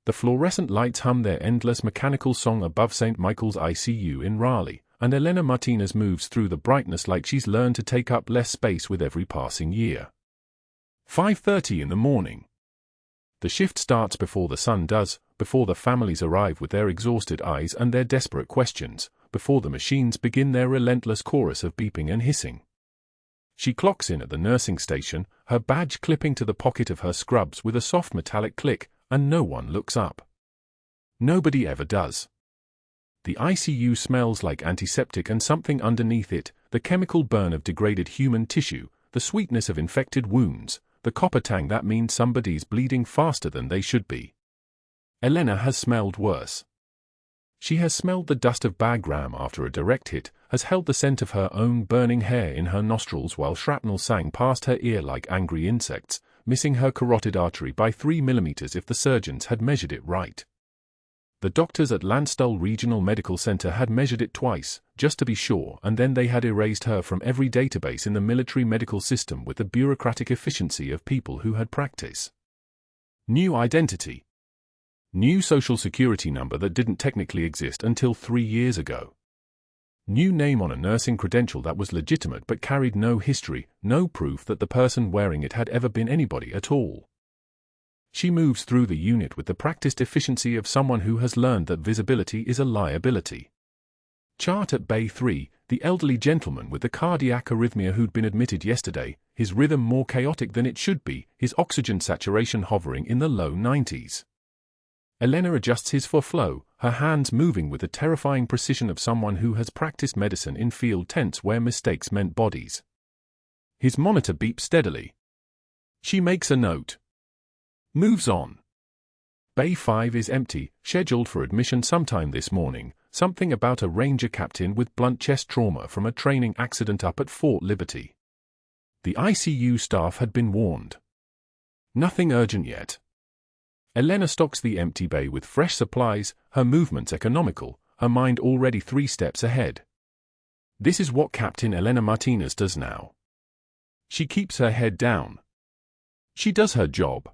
The fluorescent lights hum their endless mechanical song above St. Michael's ICU in Raleigh, and Elena Martinez moves through the brightness like she's learned to take up less space with every passing year. 5:30 in the morning. The shift starts before the sun does, before the families arrive with their exhausted eyes and their desperate questions, before the machines begin their relentless chorus of beeping and hissing. She clocks in at the nursing station, her badge clipping to the pocket of her scrubs with a soft metallic click, and no one looks up. Nobody ever does. The ICU smells like antiseptic and something underneath it, the chemical burn of degraded human tissue, the sweetness of infected wounds, the copper tang that means somebody's bleeding faster than they should be. Elena has smelled worse. She has smelled the dust of Bagram after a direct hit, has held the scent of her own burning hair in her nostrils while shrapnel sang past her ear like angry insects, missing her carotid artery by 3 millimeters if the surgeons had measured it right. The doctors at Landstuhl Regional Medical Center had measured it twice, just to be sure, and then they had erased her from every database in the military medical system with the bureaucratic efficiency of people who had practice. New identity. New social security number that didn't technically exist until 3 years ago. New name on a nursing credential that was legitimate but carried no history, no proof that the person wearing it had ever been anybody at all. She moves through the unit with the practiced efficiency of someone who has learned that visibility is a liability. Chart at Bay 3, the elderly gentleman with the cardiac arrhythmia who'd been admitted yesterday, his rhythm more chaotic than it should be, his oxygen saturation hovering in the low 90s. Elena adjusts his flow, her hands moving with the terrifying precision of someone who has practiced medicine in field tents where mistakes meant bodies. His monitor beeps steadily. She makes a note. Moves on. Bay 5 is empty, scheduled for admission sometime this morning, something about a ranger captain with blunt chest trauma from a training accident up at Fort Liberty. The ICU staff had been warned. Nothing urgent yet. Elena stocks the empty bay with fresh supplies, her movements economical, her mind already 3 steps ahead. This is what Captain Elena Martinez does now. She keeps her head down. She does her job.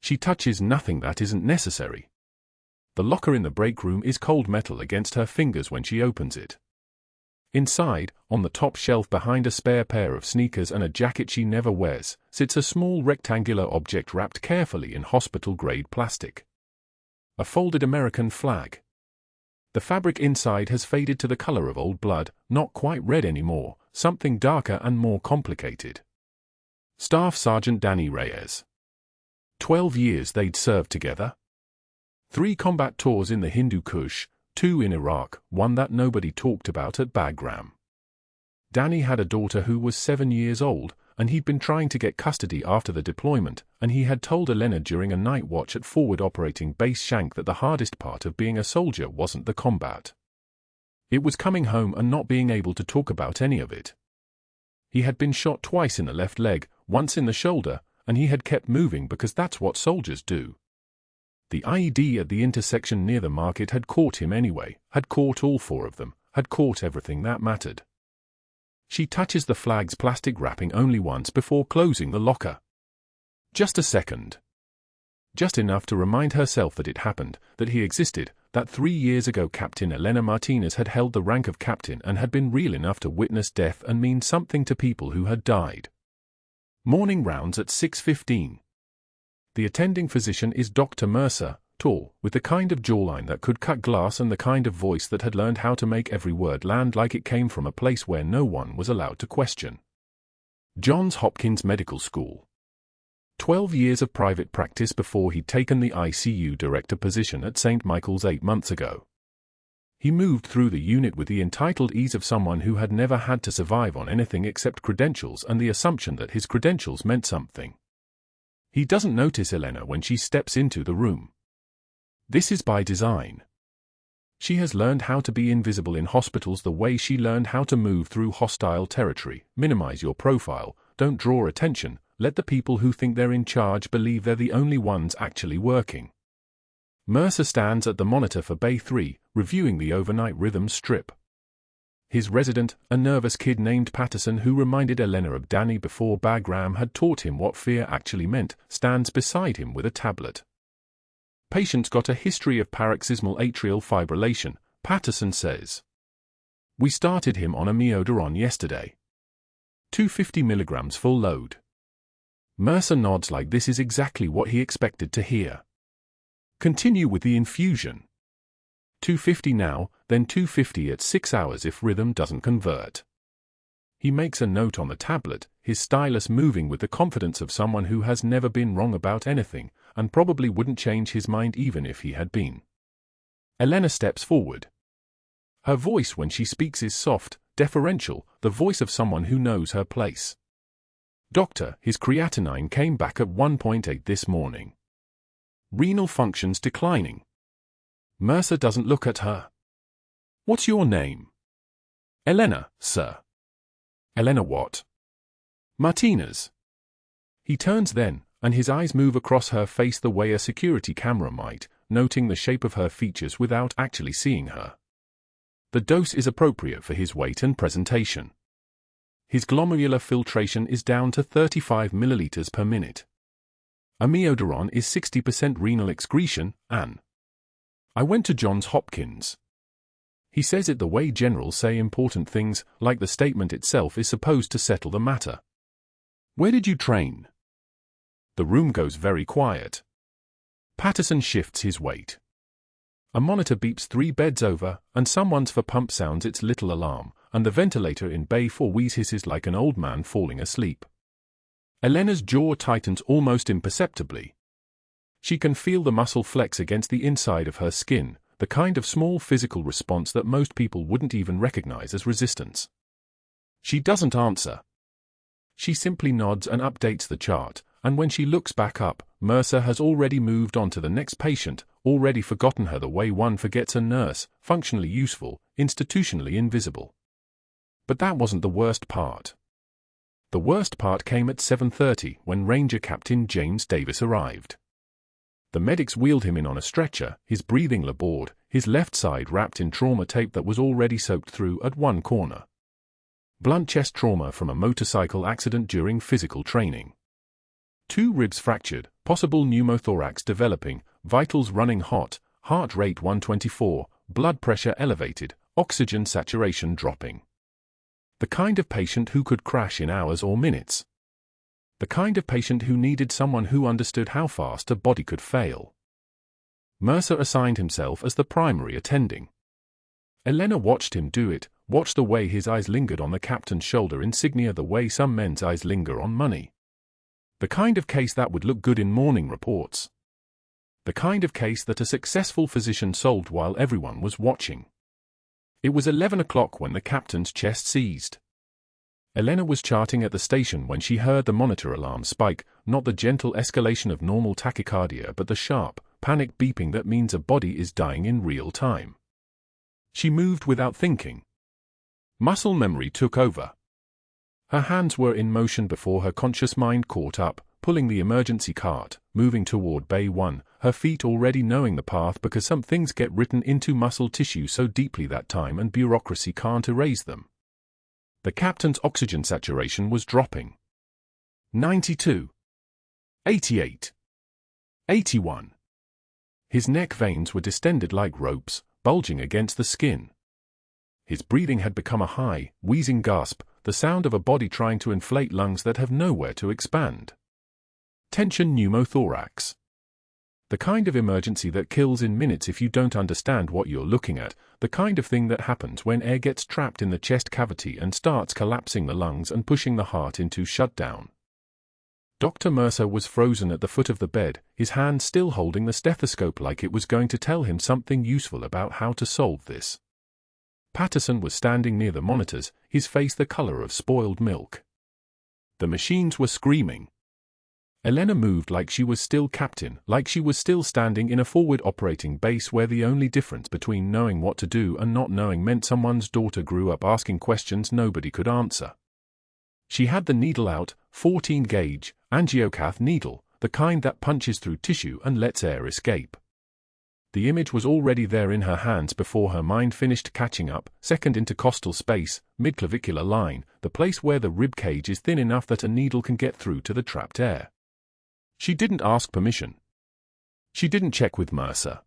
She touches nothing that isn't necessary. The locker in the break room is cold metal against her fingers when she opens it. Inside, on the top shelf behind a spare pair of sneakers and a jacket she never wears, sits a small rectangular object wrapped carefully in hospital-grade plastic. A folded American flag. The fabric inside has faded to the color of old blood, not quite red anymore, something darker and more complicated. Staff Sergeant Danny Reyes. 12 years they'd served together. 3 combat tours in the Hindu Kush, 2 in Iraq, 1 that nobody talked about at Bagram. Danny had a daughter who was 7 years old, and he'd been trying to get custody after the deployment, and he had told Elena during a night watch at Forward Operating Base Shank that the hardest part of being a soldier wasn't the combat. It was coming home and not being able to talk about any of it. He had been shot twice in the left leg, once in the shoulder, and he had kept moving because that's what soldiers do. The IED at the intersection near the market had caught him anyway, had caught all 4 of them, had caught everything that mattered. She touches the flag's plastic wrapping only once before closing the locker. Just a second. Just enough to remind herself that it happened, that he existed, that 3 years ago Captain Elena Martinez had held the rank of captain and had been real enough to witness death and mean something to people who had died. Morning rounds at 6:15. The attending physician is Dr. Mercer, tall, with the kind of jawline that could cut glass and the kind of voice that had learned how to make every word land like it came from a place where no one was allowed to question. Johns Hopkins Medical School. 12 years of private practice before he'd taken the ICU director position at St. Michael's 8 months ago. He moved through the unit with the entitled ease of someone who had never had to survive on anything except credentials and the assumption that his credentials meant something. He doesn't notice Elena when she steps into the room. This is by design. She has learned how to be invisible in hospitals the way she learned how to move through hostile territory, minimize your profile, don't draw attention, let the people who think they're in charge believe they're the only ones actually working. Mercer stands at the monitor for Bay 3, reviewing the overnight rhythm strip. His resident, a nervous kid named Patterson who reminded Elena of Danny before Bagram had taught him what fear actually meant, stands beside him with a tablet. Patient's got a history of paroxysmal atrial fibrillation, Patterson says. We started him on amiodarone yesterday. 250 milligrams full load. Mercer nods like this is exactly what he expected to hear. Continue with the infusion. 250 now, then 250 at 6 hours if rhythm doesn't convert. He makes a note on the tablet, his stylus moving with the confidence of someone who has never been wrong about anything, and probably wouldn't change his mind even if he had been. Elena steps forward. Her voice when she speaks is soft, deferential, the voice of someone who knows her place. Doctor, his creatinine came back at 1.8 this morning. Renal functions declining. Mercer doesn't look at her. What's your name? Elena, sir. Elena what? Martinez. He turns then, and his eyes move across her face the way a security camera might, noting the shape of her features without actually seeing her. The dose is appropriate for his weight and presentation. His glomerular filtration is down to 35 milliliters per minute. Amiodarone is 60% renal excretion, Ann. I went to Johns Hopkins. He says it the way generals say important things, like the statement itself is supposed to settle the matter. Where did you train? The room goes very quiet. Patterson shifts his weight. A monitor beeps 3 beds over, and someone's for pump sounds its little alarm, and the ventilator in Bay 4 wheeze hisses like an old man falling asleep. Elena's jaw tightens almost imperceptibly. She can feel the muscle flex against the inside of her skin, the kind of small physical response that most people wouldn't even recognize as resistance. She doesn't answer. She simply nods and updates the chart, and when she looks back up, Mercer has already moved on to the next patient, already forgotten her the way one forgets a nurse, functionally useful, institutionally invisible. But that wasn't the worst part. The worst part came at 7:30 when Ranger Captain James Davis arrived. The medics wheeled him in on a stretcher, his breathing labored, his left side wrapped in trauma tape that was already soaked through at one corner. Blunt chest trauma from a motorcycle accident during physical training. 2 ribs fractured, possible pneumothorax developing, vitals running hot, heart rate 124, blood pressure elevated, oxygen saturation dropping. The kind of patient who could crash in hours or minutes. The kind of patient who needed someone who understood how fast a body could fail. Mercer assigned himself as the primary attending. Elena watched him do it, watched the way his eyes lingered on the captain's shoulder insignia the way some men's eyes linger on money. The kind of case that would look good in morning reports. The kind of case that a successful physician solved while everyone was watching. It was 11 o'clock when the captain's chest seized. Elena was charting at the station when she heard the monitor alarm spike, not the gentle escalation of normal tachycardia but the sharp, panic beeping that means a body is dying in real time. She moved without thinking. Muscle memory took over. Her hands were in motion before her conscious mind caught up, pulling the emergency cart, moving toward Bay 1, her feet already knowing the path because some things get written into muscle tissue so deeply that time and bureaucracy can't erase them. The captain's oxygen saturation was dropping. 92. 88. 81. His neck veins were distended like ropes, bulging against the skin. His breathing had become a high, wheezing gasp, the sound of a body trying to inflate lungs that have nowhere to expand. Tension pneumothorax. The kind of emergency that kills in minutes if you don't understand what you're looking at, the kind of thing that happens when air gets trapped in the chest cavity and starts collapsing the lungs and pushing the heart into shutdown. Dr. Mercer was frozen at the foot of the bed, his hand still holding the stethoscope like it was going to tell him something useful about how to solve this. Patterson was standing near the monitors, his face the color of spoiled milk. The machines were screaming. Elena moved like she was still captain, like she was still standing in a forward operating base where the only difference between knowing what to do and not knowing meant someone's daughter grew up asking questions nobody could answer. She had the needle out, 14-gauge, angiocath needle, the kind that punches through tissue and lets air escape. The image was already there in her hands before her mind finished catching up, second intercostal space, midclavicular line, the place where the rib cage is thin enough that a needle can get through to the trapped air. She didn't ask permission. She didn't check with Mercer.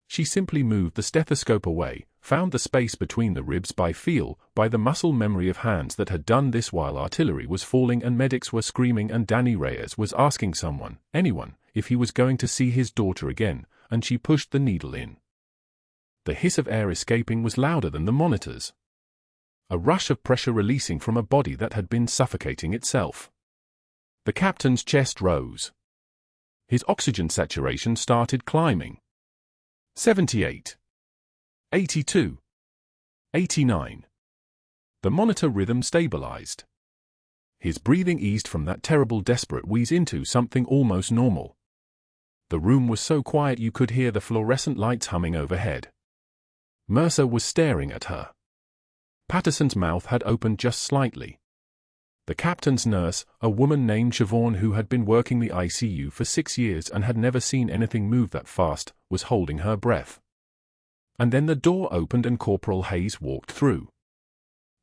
She simply moved the stethoscope away, found the space between the ribs by feel, by the muscle memory of hands that had done this while artillery was falling and medics were screaming and Danny Reyes was asking someone, anyone, if he was going to see his daughter again, and she pushed the needle in. The hiss of air escaping was louder than the monitors. A rush of pressure releasing from a body that had been suffocating itself. The captain's chest rose. His oxygen saturation started climbing. 78. 82. 89. The monitor rhythm stabilized. His breathing eased from that terrible desperate wheeze into something almost normal. The room was so quiet you could hear the fluorescent lights humming overhead. Mercer was staring at her. Patterson's mouth had opened just slightly. The captain's nurse, a woman named Siobhan who had been working the ICU for 6 years and had never seen anything move that fast, was holding her breath. And then the door opened and Corporal Hayes walked through.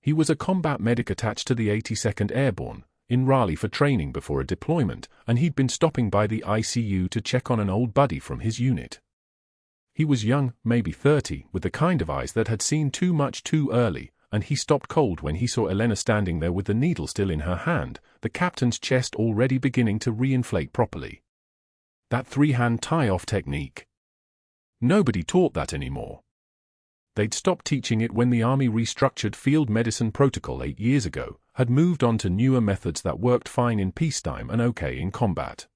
He was a combat medic attached to the 82nd Airborne, in Raleigh for training before a deployment, and he'd been stopping by the ICU to check on an old buddy from his unit. He was young, maybe 30, with the kind of eyes that had seen too much too early, and he stopped cold when he saw Elena standing there with the needle still in her hand, the captain's chest already beginning to reinflate properly. That three-hand tie-off technique. Nobody taught that anymore. They'd stopped teaching it when the Army restructured field medicine protocol 8 years ago, had moved on to newer methods that worked fine in peacetime and okay in combat.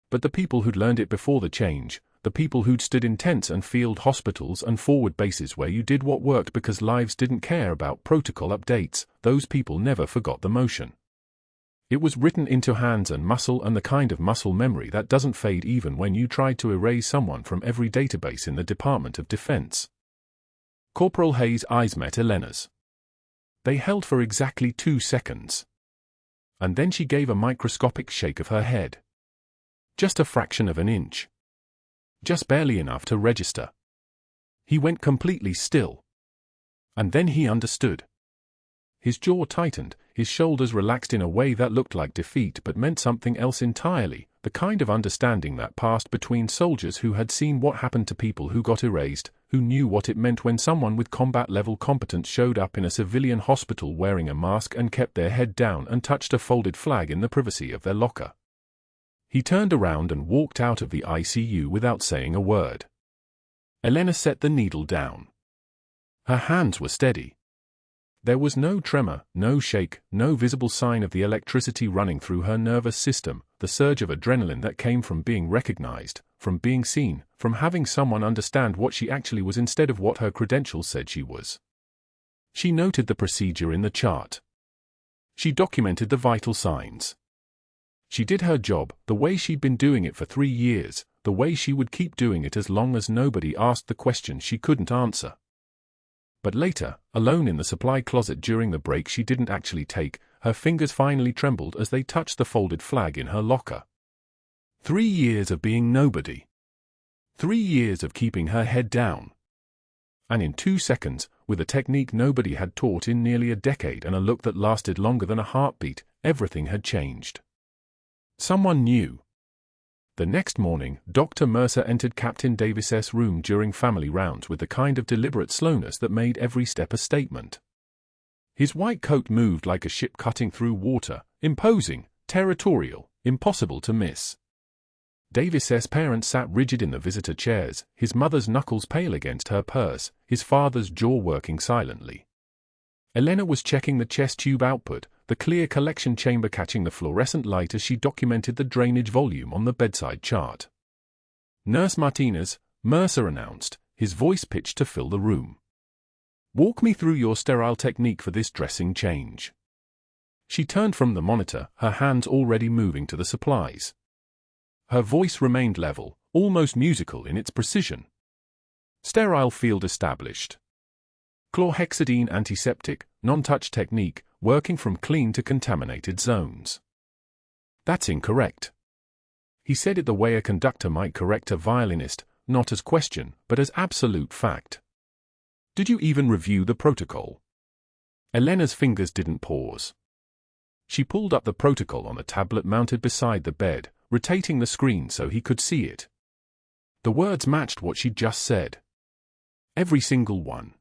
But the people who'd learned it before the change, the people who'd stood in tents and field hospitals and forward bases where you did what worked because lives didn't care about protocol updates, those people never forgot the motion. It was written into hands and muscle, and the kind of muscle memory that doesn't fade even when you tried to erase someone from every database in the Department of Defense. Corporal Hayes' eyes met Elena's. They held for exactly 2 seconds. And then she gave a microscopic shake of her head. Just a fraction of an inch. Just barely enough to register. He went completely still. And then he understood. His jaw tightened, his shoulders relaxed in a way that looked like defeat but meant something else entirely, the kind of understanding that passed between soldiers who had seen what happened to people who got erased, who knew what it meant when someone with combat-level competence showed up in a civilian hospital wearing a mask and kept their head down and touched a folded flag in the privacy of their locker. He turned around and walked out of the ICU without saying a word. Elena set the needle down. Her hands were steady. There was no tremor, no shake, no visible sign of the electricity running through her nervous system, the surge of adrenaline that came from being recognized, from being seen, from having someone understand what she actually was instead of what her credentials said she was. She noted the procedure in the chart. She documented the vital signs. She did her job, the way she'd been doing it for 3 years, the way she would keep doing it as long as nobody asked the questions she couldn't answer. But later, alone in the supply closet during the break she didn't actually take, her fingers finally trembled as they touched the folded flag in her locker. 3 years of being nobody. 3 years of keeping her head down. And in 2 seconds, with a technique nobody had taught in nearly a decade and a look that lasted longer than a heartbeat, everything had changed. Someone knew. The next morning, Dr. Mercer entered Captain Davis's room during family rounds with the kind of deliberate slowness that made every step a statement. His white coat moved like a ship cutting through water, imposing, territorial, impossible to miss. Davis's parents sat rigid in the visitor chairs, his mother's knuckles pale against her purse, his father's jaw working silently. Elena was checking the chest tube output, the clear collection chamber catching the fluorescent light as she documented the drainage volume on the bedside chart. Nurse Martinez, Mercer announced, his voice pitched to fill the room. Walk me through your sterile technique for this dressing change. She turned from the monitor, her hands already moving to the supplies. Her voice remained level, almost musical in its precision. Sterile field established. Chlorhexidine antiseptic, non-touch technique, working from clean to contaminated zones. That's incorrect. He said it the way a conductor might correct a violinist, not as question, but as absolute fact. Did you even review the protocol? Elena's fingers didn't pause. She pulled up the protocol on a tablet mounted beside the bed, rotating the screen so he could see it. The words matched what she'd just said. Every single one.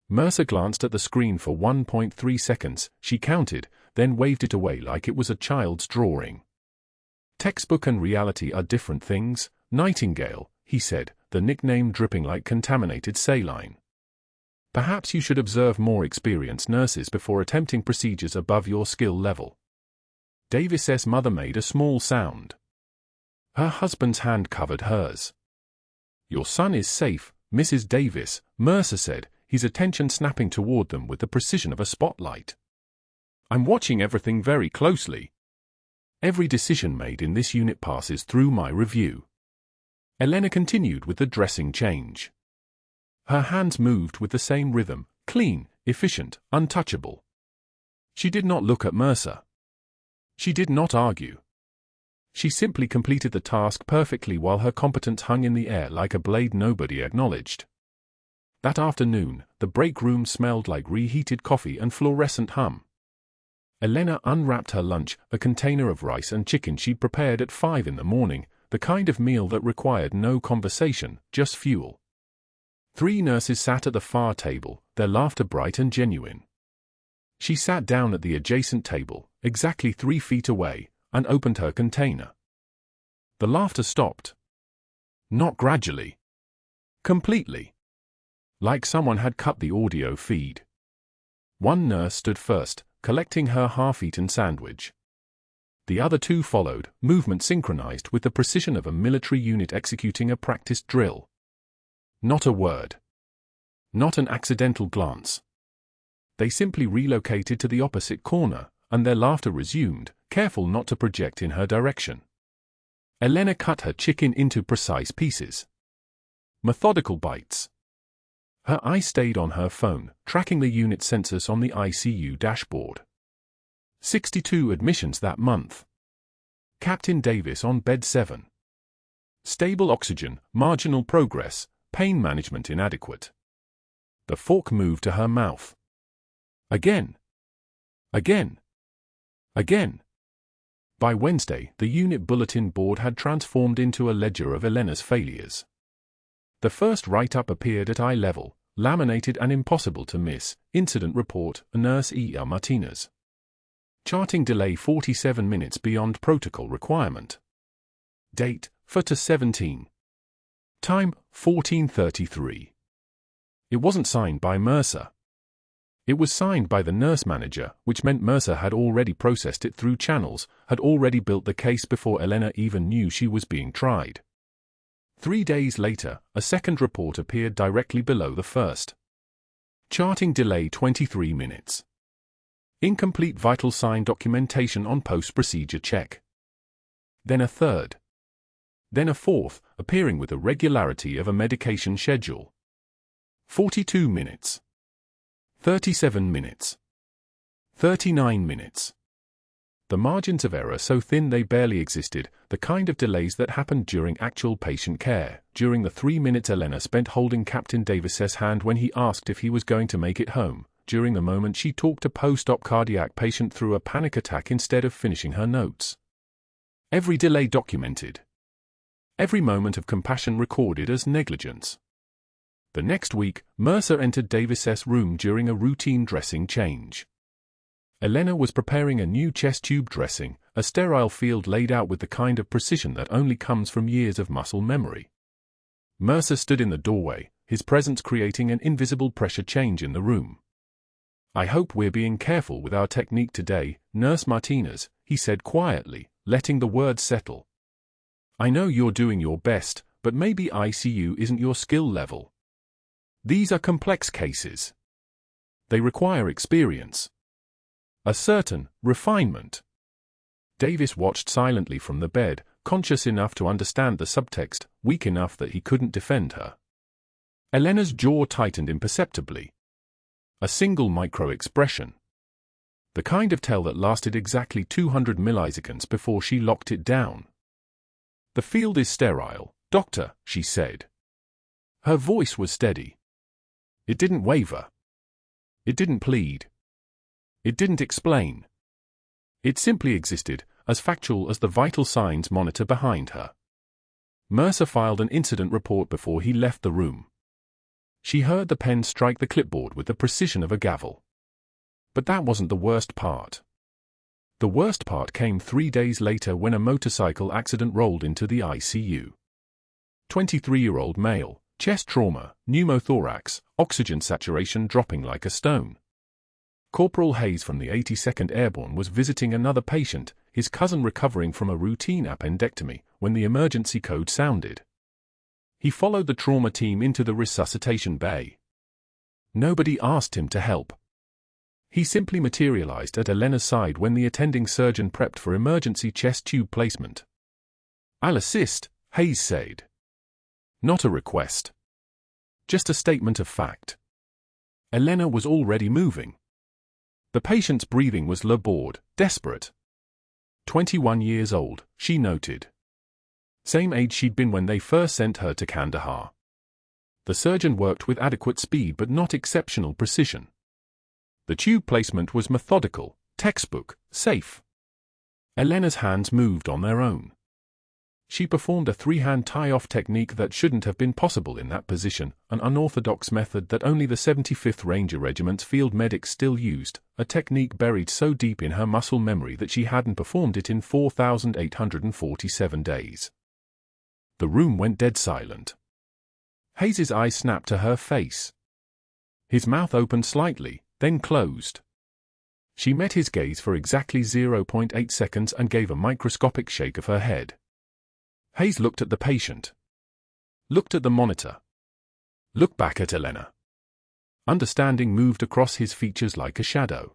Mercer glanced at the screen for 1.3 seconds, she counted, then waved it away like it was a child's drawing. Textbook and reality are different things, Nightingale, he said, the nickname dripping like contaminated saline. Perhaps you should observe more experienced nurses before attempting procedures above your skill level. Davis's mother made a small sound. Her husband's hand covered hers. Your son is safe, Mrs. Davis, Mercer said, his attention snapping toward them with the precision of a spotlight. I'm watching everything very closely. Every decision made in this unit passes through my review. Elena continued with the dressing change. Her hands moved with the same rhythm, clean, efficient, untouchable. She did not look at Mercer. She did not argue. She simply completed the task perfectly while her competence hung in the air like a blade nobody acknowledged. That afternoon, the break room smelled like reheated coffee and fluorescent hum. Elena unwrapped her lunch, a container of rice and chicken she'd prepared at 5 in the morning, the kind of meal that required no conversation, just fuel. 3 nurses sat at the far table, their laughter bright and genuine. She sat down at the adjacent table, exactly 3 feet away, and opened her container. The laughter stopped. Not gradually. Completely. Like someone had cut the audio feed. One nurse stood first, collecting her half-eaten sandwich. The other 2 followed, movement synchronized with the precision of a military unit executing a practiced drill. Not a word. Not an accidental glance. They simply relocated to the opposite corner, and their laughter resumed, careful not to project in her direction. Elena cut her chicken into precise pieces. Methodical bites. Her eye stayed on her phone, tracking the unit census on the ICU dashboard. 62 admissions that month. Captain Davis on bed 7. Stable oxygen, marginal progress, pain management inadequate. The fork moved to her mouth. Again. Again. Again. By Wednesday, the unit bulletin board had transformed into a ledger of Elena's failures. The first write-up appeared at eye level, laminated and impossible to miss. Incident report, Nurse Elena Martinez. Charting delay 47 minutes beyond protocol requirement. Date, 4/17. Time, 14:33. It wasn't signed by Mercer. It was signed by the nurse manager, which meant Mercer had already processed it through channels, had already built the case before Elena even knew she was being tried. 3 days later, a second report appeared directly below the first. Charting delay 23 minutes. Incomplete vital sign documentation on post-procedure check. Then a third. Then a fourth, appearing with the regularity of a medication schedule. 42 minutes. 37 minutes. 39 minutes. The margins of error so thin they barely existed, the kind of delays that happened during actual patient care, during the 3 minutes Elena spent holding Captain Davis's hand when he asked if he was going to make it home, during the moment she talked a post-op cardiac patient through a panic attack instead of finishing her notes. Every delay documented. Every moment of compassion recorded as negligence. The next week, Mercer entered Davis's room during a routine dressing change. Elena was preparing a new chest tube dressing, a sterile field laid out with the kind of precision that only comes from years of muscle memory. Mercer stood in the doorway, his presence creating an invisible pressure change in the room. I hope we're being careful with our technique today, Nurse Martinez, he said quietly, letting the words settle. I know you're doing your best, but maybe ICU isn't your skill level. These are complex cases. They require experience. A certain refinement. Davis watched silently from the bed, conscious enough to understand the subtext, weak enough that he couldn't defend her. Elena's jaw tightened imperceptibly. A single micro-expression. The kind of tell that lasted exactly 200 milliseconds before she locked it down. The field is sterile, doctor, she said. Her voice was steady. It didn't waver. It didn't plead. It didn't explain. It simply existed, as factual as the vital signs monitor behind her. Mercer filed an incident report before he left the room. She heard the pen strike the clipboard with the precision of a gavel. But that wasn't the worst part. The worst part came 3 days later when a motorcycle accident rolled into the ICU. 23-year-old male, chest trauma, pneumothorax, oxygen saturation dropping like a stone. Corporal Hayes from the 82nd Airborne was visiting another patient, his cousin recovering from a routine appendectomy, when the emergency code sounded. He followed the trauma team into the resuscitation bay. Nobody asked him to help. He simply materialized at Elena's side when the attending surgeon prepped for emergency chest tube placement. "I'll assist," Hayes said. Not a request. Just a statement of fact. Elena was already moving. The patient's breathing was labored, desperate. 21 years old, she noted. Same age she'd been when they first sent her to Kandahar. The surgeon worked with adequate speed but not exceptional precision. The tube placement was methodical, textbook, safe. Elena's hands moved on their own. She performed a 3-hand tie-off technique that shouldn't have been possible in that position, an unorthodox method that only the 75th Ranger Regiment's field medics still used, a technique buried so deep in her muscle memory that she hadn't performed it in 4,847 days. The room went dead silent. Hayes's eyes snapped to her face. His mouth opened slightly, then closed. She met his gaze for exactly 0.8 seconds and gave a microscopic shake of her head. Hayes looked at the patient. Looked at the monitor. Looked back at Elena. Understanding moved across his features like a shadow.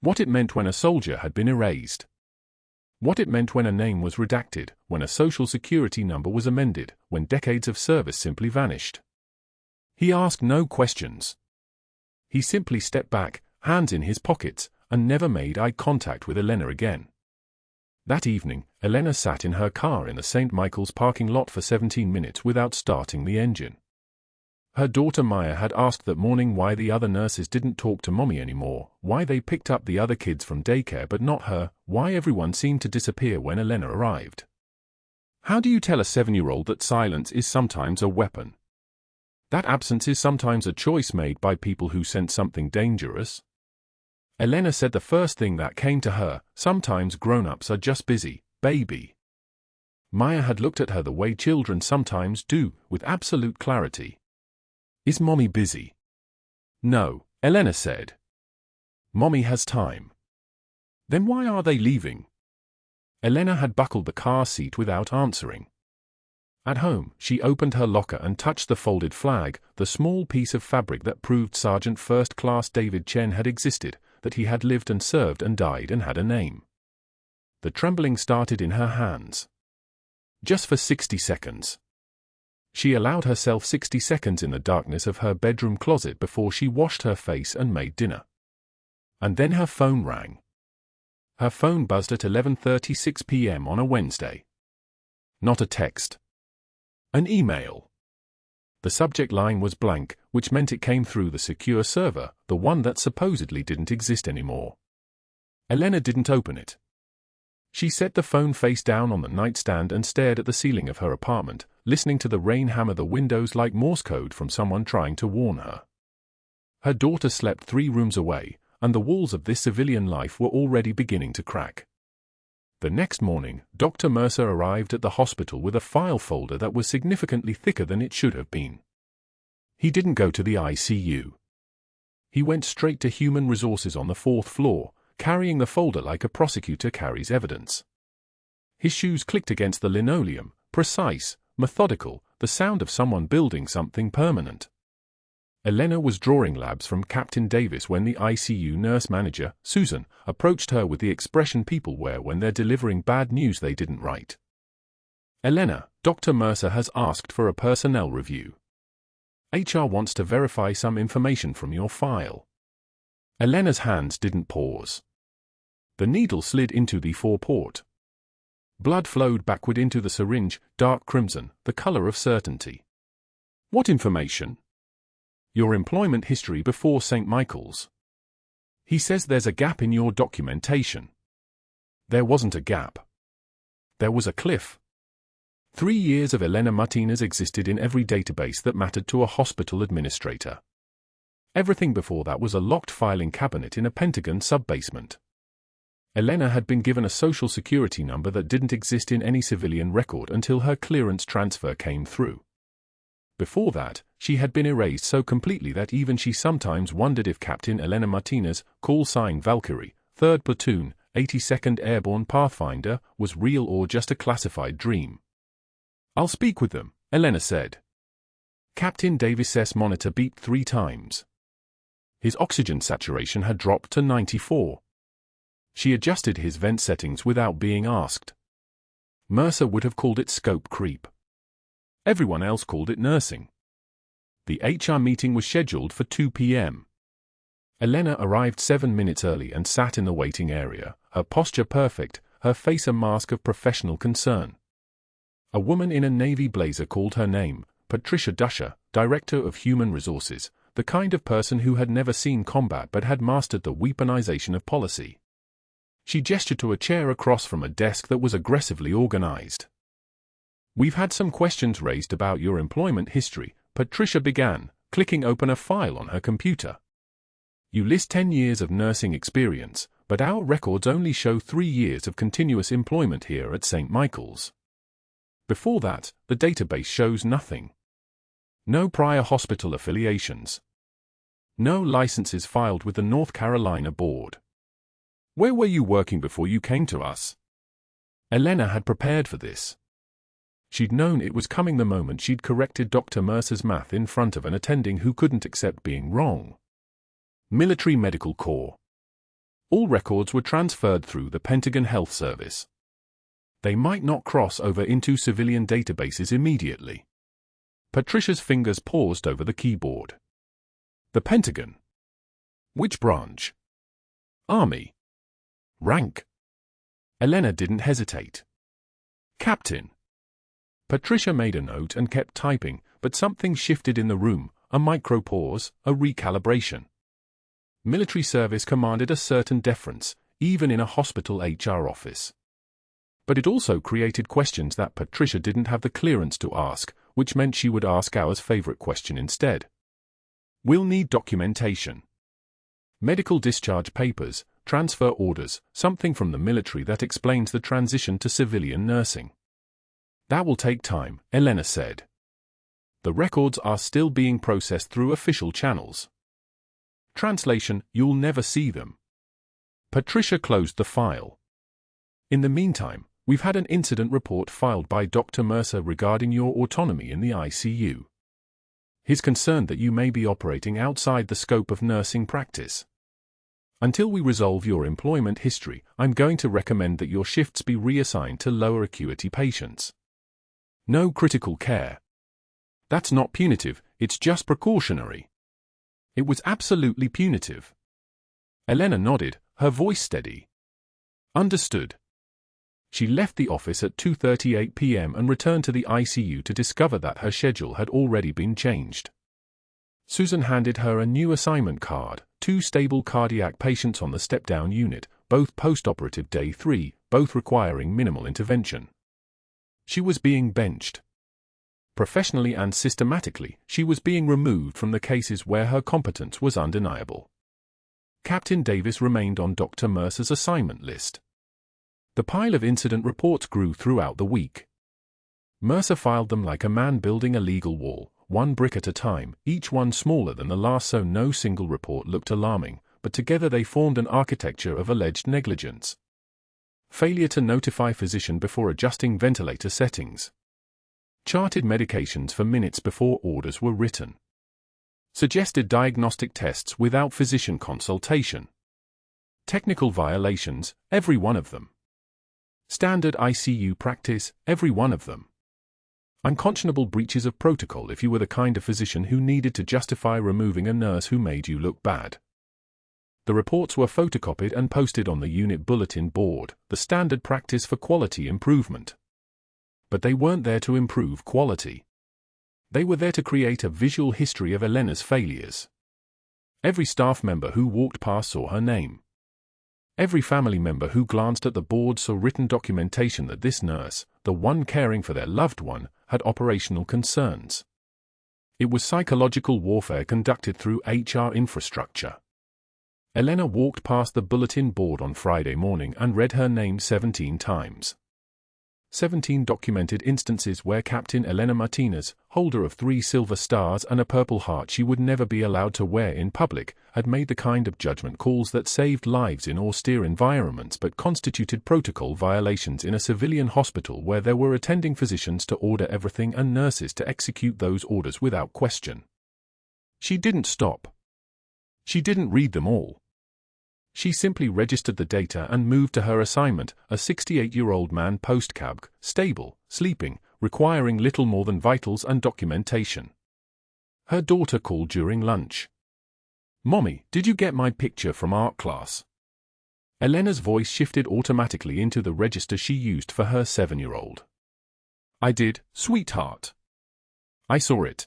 What it meant when a soldier had been erased. What it meant when a name was redacted, when a social security number was amended, when decades of service simply vanished. He asked no questions. He simply stepped back, hands in his pockets, and never made eye contact with Elena again. That evening, Elena sat in her car in the St. Michael's parking lot for 17 minutes without starting the engine. Her daughter Maya had asked that morning why the other nurses didn't talk to Mommy anymore, why they picked up the other kids from daycare but not her, why everyone seemed to disappear when Elena arrived. How do you tell a 7-year-old that silence is sometimes a weapon? That absence is sometimes a choice made by people who sense something dangerous? Elena said the first thing that came to her, sometimes grown-ups are just busy, baby. Maya had looked at her the way children sometimes do, with absolute clarity. Is Mommy busy? No, Elena said. Mommy has time. Then why are they leaving? Elena had buckled the car seat without answering. At home, she opened her locker and touched the folded flag, the small piece of fabric that proved Sergeant First Class David Chen had existed, that he had lived and served and died and had a name. The trembling started in her hands. Just for 60 seconds. She allowed herself 60 seconds in the darkness of her bedroom closet before she washed her face and made dinner. And then her phone rang. Her phone buzzed at 11:36 p.m. on a Wednesday. Not a text. An email. The subject line was blank, which meant it came through the secure server, the one that supposedly didn't exist anymore. Elena didn't open it. She set the phone face down on the nightstand and stared at the ceiling of her apartment, listening to the rain hammer the windows like Morse code from someone trying to warn her. Her daughter slept 3 rooms away, and the walls of this civilian life were already beginning to crack. The next morning, Dr. Mercer arrived at the hospital with a file folder that was significantly thicker than it should have been. He didn't go to the ICU. He went straight to Human Resources on the 4th floor, carrying the folder like a prosecutor carries evidence. His shoes clicked against the linoleum, precise, methodical, the sound of someone building something permanent. Elena was drawing labs from Captain Davis when the ICU nurse manager, Susan, approached her with the expression people wear when they're delivering bad news they didn't write. Elena, Dr. Mercer has asked for a personnel review. HR wants to verify some information from your file. Elena's hands didn't pause. The needle slid into the foreport. Blood flowed backward into the syringe, dark crimson, the color of certainty. What information? Your employment history before St. Michael's. He says there's a gap in your documentation. There wasn't a gap. There was a cliff. 3 years of Elena Martinez existed in every database that mattered to a hospital administrator. Everything before that was a locked filing cabinet in a Pentagon sub-basement. Elena had been given a social security number that didn't exist in any civilian record until her clearance transfer came through. Before that, she had been erased so completely that even she sometimes wondered if Captain Elena Martinez, call sign Valkyrie, 3rd Platoon, 82nd Airborne Pathfinder, was real or just a classified dream. "I'll speak with them," Elena said. Captain Davis's monitor beeped 3 times. His oxygen saturation had dropped to 94. She adjusted his vent settings without being asked. Mercer would have called it scope creep. Everyone else called it nursing. The HR meeting was scheduled for 2 p.m. Elena arrived 7 minutes early and sat in the waiting area, her posture perfect, her face a mask of professional concern. A woman in a navy blazer called her name, Patricia Dusher, Director of Human Resources, the kind of person who had never seen combat but had mastered the weaponization of policy. She gestured to a chair across from a desk that was aggressively organized. "We've had some questions raised about your employment history," Patricia began, clicking open a file on her computer. "You list 10 years of nursing experience, but our records only show 3 years of continuous employment here at St. Michael's. Before that, the database shows nothing. No prior hospital affiliations. No licenses filed with the North Carolina Board. Where were you working before you came to us?" Elena had prepared for this. She'd known it was coming the moment she'd corrected Dr. Mercer's math in front of an attending who couldn't accept being wrong. Military Medical Corps. All records were transferred through the Pentagon Health Service. They might not cross over into civilian databases immediately. Patricia's fingers paused over the keyboard. The Pentagon. Which branch? Army. Rank. Elena didn't hesitate. Captain. Patricia made a note and kept typing, but something shifted in the room, a micro-pause, a recalibration. Military service commanded a certain deference, even in a hospital HR office. But it also created questions that Patricia didn't have the clearance to ask, which meant she would ask our favorite question instead. "We'll need documentation. Medical discharge papers, transfer orders, something from the military that explains the transition to civilian nursing." "That will take time," Elena said. "The records are still being processed through official channels. Translation, you'll never see them." Patricia closed the file. "In the meantime, we've had an incident report filed by Dr. Mercer regarding your autonomy in the ICU. He's concerned that you may be operating outside the scope of nursing practice. Until we resolve your employment history, I'm going to recommend that your shifts be reassigned to lower acuity patients. No critical care. That's not punitive, it's just precautionary." It was absolutely punitive. Elena nodded, her voice steady. "Understood." She left the office at 2:38 p.m. and returned to the ICU to discover that her schedule had already been changed. Susan handed her a new assignment card, 2 stable cardiac patients on the step-down unit, both post-operative day 3, both requiring minimal intervention. She was being benched. Professionally and systematically, she was being removed from the cases where her competence was undeniable. Captain Davis remained on Dr. Mercer's assignment list. The pile of incident reports grew throughout the week. Mercer filed them like a man building a legal wall, 1 brick at a time, each one smaller than the last, so no single report looked alarming, but together they formed an architecture of alleged negligence. Failure to notify physician before adjusting ventilator settings. Charted medications for minutes before orders were written. Suggested diagnostic tests without physician consultation. Technical violations, every one of them. Standard ICU practice, every one of them. Unconscionable breaches of protocol if you were the kind of physician who needed to justify removing a nurse who made you look bad. The reports were photocopied and posted on the unit bulletin board, the standard practice for quality improvement. But they weren't there to improve quality. They were there to create a visual history of Elena's failures. Every staff member who walked past saw her name. Every family member who glanced at the board saw written documentation that this nurse, the one caring for their loved one, had operational concerns. It was psychological warfare conducted through HR infrastructure. Elena walked past the bulletin board on Friday morning and read her name 17 times. 17 documented instances where Captain Elena Martinez, holder of 3 silver stars and a Purple Heart she would never be allowed to wear in public, had made the kind of judgment calls that saved lives in austere environments but constituted protocol violations in a civilian hospital where there were attending physicians to order everything and nurses to execute those orders without question. She didn't stop. She didn't read them all. She simply registered the data and moved to her assignment, a 68-year-old man post-cab, stable, sleeping, requiring little more than vitals and documentation. Her daughter called during lunch. "Mommy, did you get my picture from art class?" Elena's voice shifted automatically into the register she used for her 7-year-old. "I did, sweetheart. I saw it.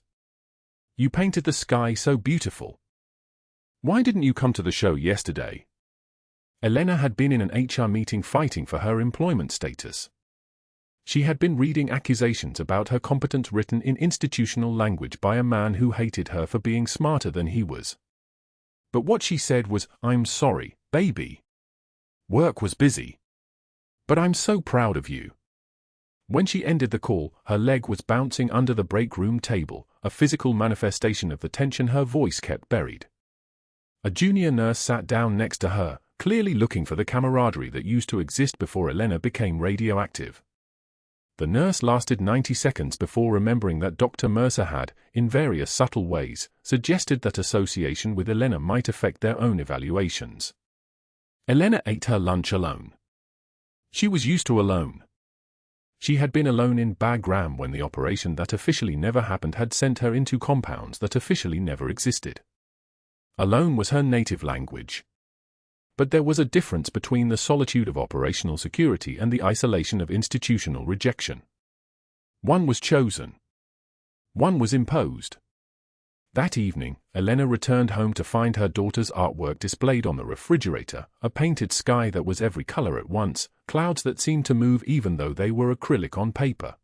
You painted the sky so beautiful. Why didn't you come to the show yesterday?" Elena had been in an HR meeting fighting for her employment status. She had been reading accusations about her competence written in institutional language by a man who hated her for being smarter than he was. But what she said was, "I'm sorry, baby. Work was busy. But I'm so proud of you." When she ended the call, her leg was bouncing under the break room table, a physical manifestation of the tension her voice kept buried. A junior nurse sat down next to her, clearly looking for the camaraderie that used to exist before Elena became radioactive. The nurse lasted 90 seconds before remembering that Dr. Mercer had, in various subtle ways, suggested that association with Elena might affect their own evaluations. Elena ate her lunch alone. She was used to alone. She had been alone in Bagram when the operation that officially never happened had sent her into compounds that officially never existed. Alone was her native language. But there was a difference between the solitude of operational security and the isolation of institutional rejection. One was chosen. One was imposed. That evening, Elena returned home to find her daughter's artwork displayed on the refrigerator, a painted sky that was every color at once, clouds that seemed to move even though they were acrylic on paper.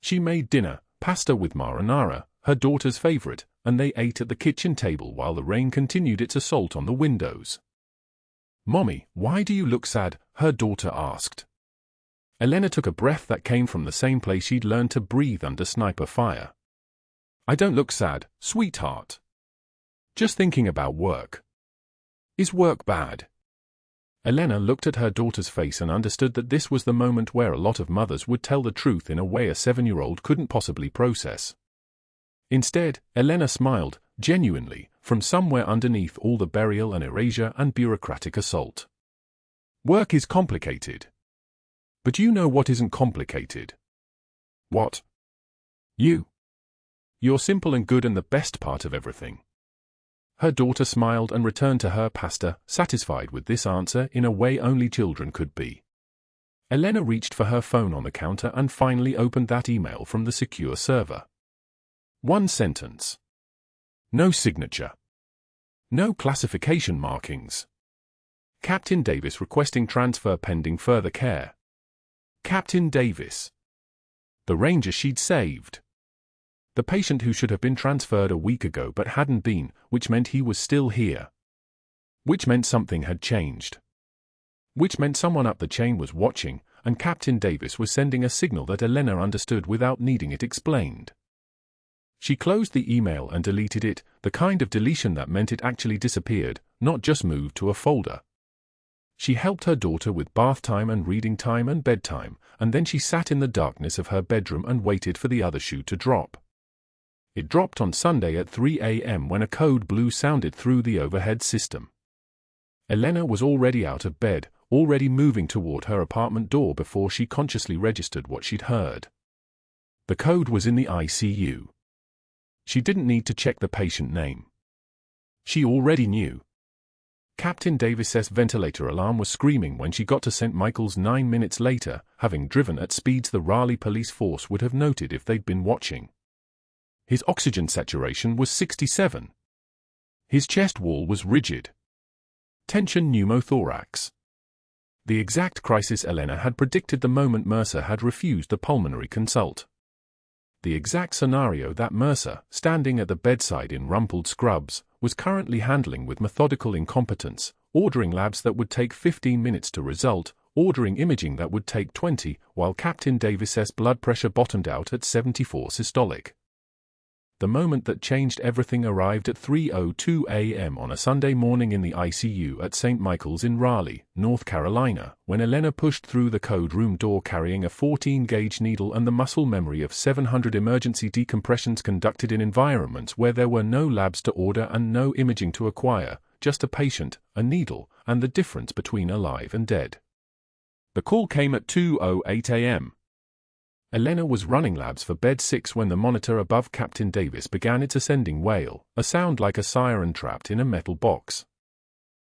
She made dinner, pasta with marinara, her daughter's favorite, and they ate at the kitchen table while the rain continued its assault on the windows. "Mommy, why do you look sad?" her daughter asked. Elena took a breath that came from the same place she'd learned to breathe under sniper fire. "I don't look sad, sweetheart. Just thinking about work." "Is work bad?" Elena looked at her daughter's face and understood that this was the moment where a lot of mothers would tell the truth in a way a 7-year-old couldn't possibly process. Instead, Elena smiled, genuinely, from somewhere underneath all the burial and erasure and bureaucratic assault. "Work is complicated. But you know what isn't complicated?" "What?" "You. You're simple and good and the best part of everything." Her daughter smiled and returned to her pasta, satisfied with this answer in a way only children could be. Elena reached for her phone on the counter and finally opened that email from the secure server. One sentence. No signature. No classification markings. Captain Davis requesting transfer pending further care. Captain Davis. The ranger she'd saved. The patient who should have been transferred a week ago but hadn't been, which meant he was still here. Which meant something had changed. Which meant someone up the chain was watching, and Captain Davis was sending a signal that Elena understood without needing it explained. She closed the email and deleted it, the kind of deletion that meant it actually disappeared, not just moved to a folder. She helped her daughter with bath time and reading time and bedtime, and then she sat in the darkness of her bedroom and waited for the other shoe to drop. It dropped on Sunday at 3 a.m. when a code blue sounded through the overhead system. Elena was already out of bed, already moving toward her apartment door before she consciously registered what she'd heard. The code was in the ICU. She didn't need to check the patient name. She already knew. Captain Davis's ventilator alarm was screaming when she got to St. Michael's 9 minutes later, having driven at speeds the Raleigh police force would have noted if they'd been watching. His oxygen saturation was 67. His chest wall was rigid. Tension pneumothorax. The exact crisis Elena had predicted the moment Mercer had refused the pulmonary consult. The exact scenario that Mercer, standing at the bedside in rumpled scrubs, was currently handling with methodical incompetence, ordering labs that would take 15 minutes to result, ordering imaging that would take 20, while Captain Davis's blood pressure bottomed out at 74 systolic. The moment that changed everything arrived at 3:02 a.m. on a Sunday morning in the ICU at St. Michael's in Raleigh, North Carolina, when Elena pushed through the code room door carrying a 14-gauge needle and the muscle memory of 700 emergency decompressions conducted in environments where there were no labs to order and no imaging to acquire, just a patient, a needle, and the difference between alive and dead. The call came at 2:08 a.m. Elena was running labs for bed 6 when the monitor above Captain Davis began its ascending wail, a sound like a siren trapped in a metal box.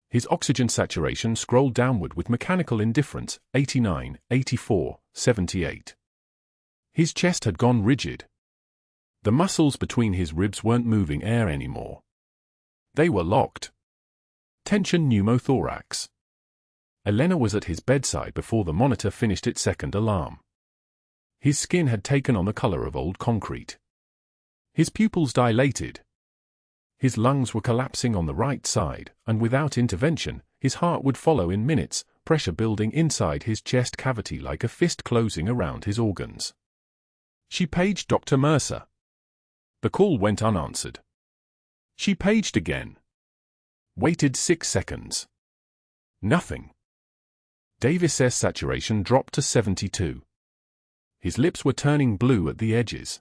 His oxygen saturation scrolled downward with mechanical indifference, 89, 84, 78. His chest had gone rigid. The muscles between his ribs weren't moving air anymore. They were locked. Tension pneumothorax. Elena was at his bedside before the monitor finished its second alarm. His skin had taken on the color of old concrete. His pupils dilated. His lungs were collapsing on the right side, and without intervention, his heart would follow in minutes, pressure building inside his chest cavity like a fist closing around his organs. She paged Dr. Mercer. The call went unanswered. She paged again. Waited 6 seconds. Nothing. Davis's saturation dropped to 72. His lips were turning blue at the edges.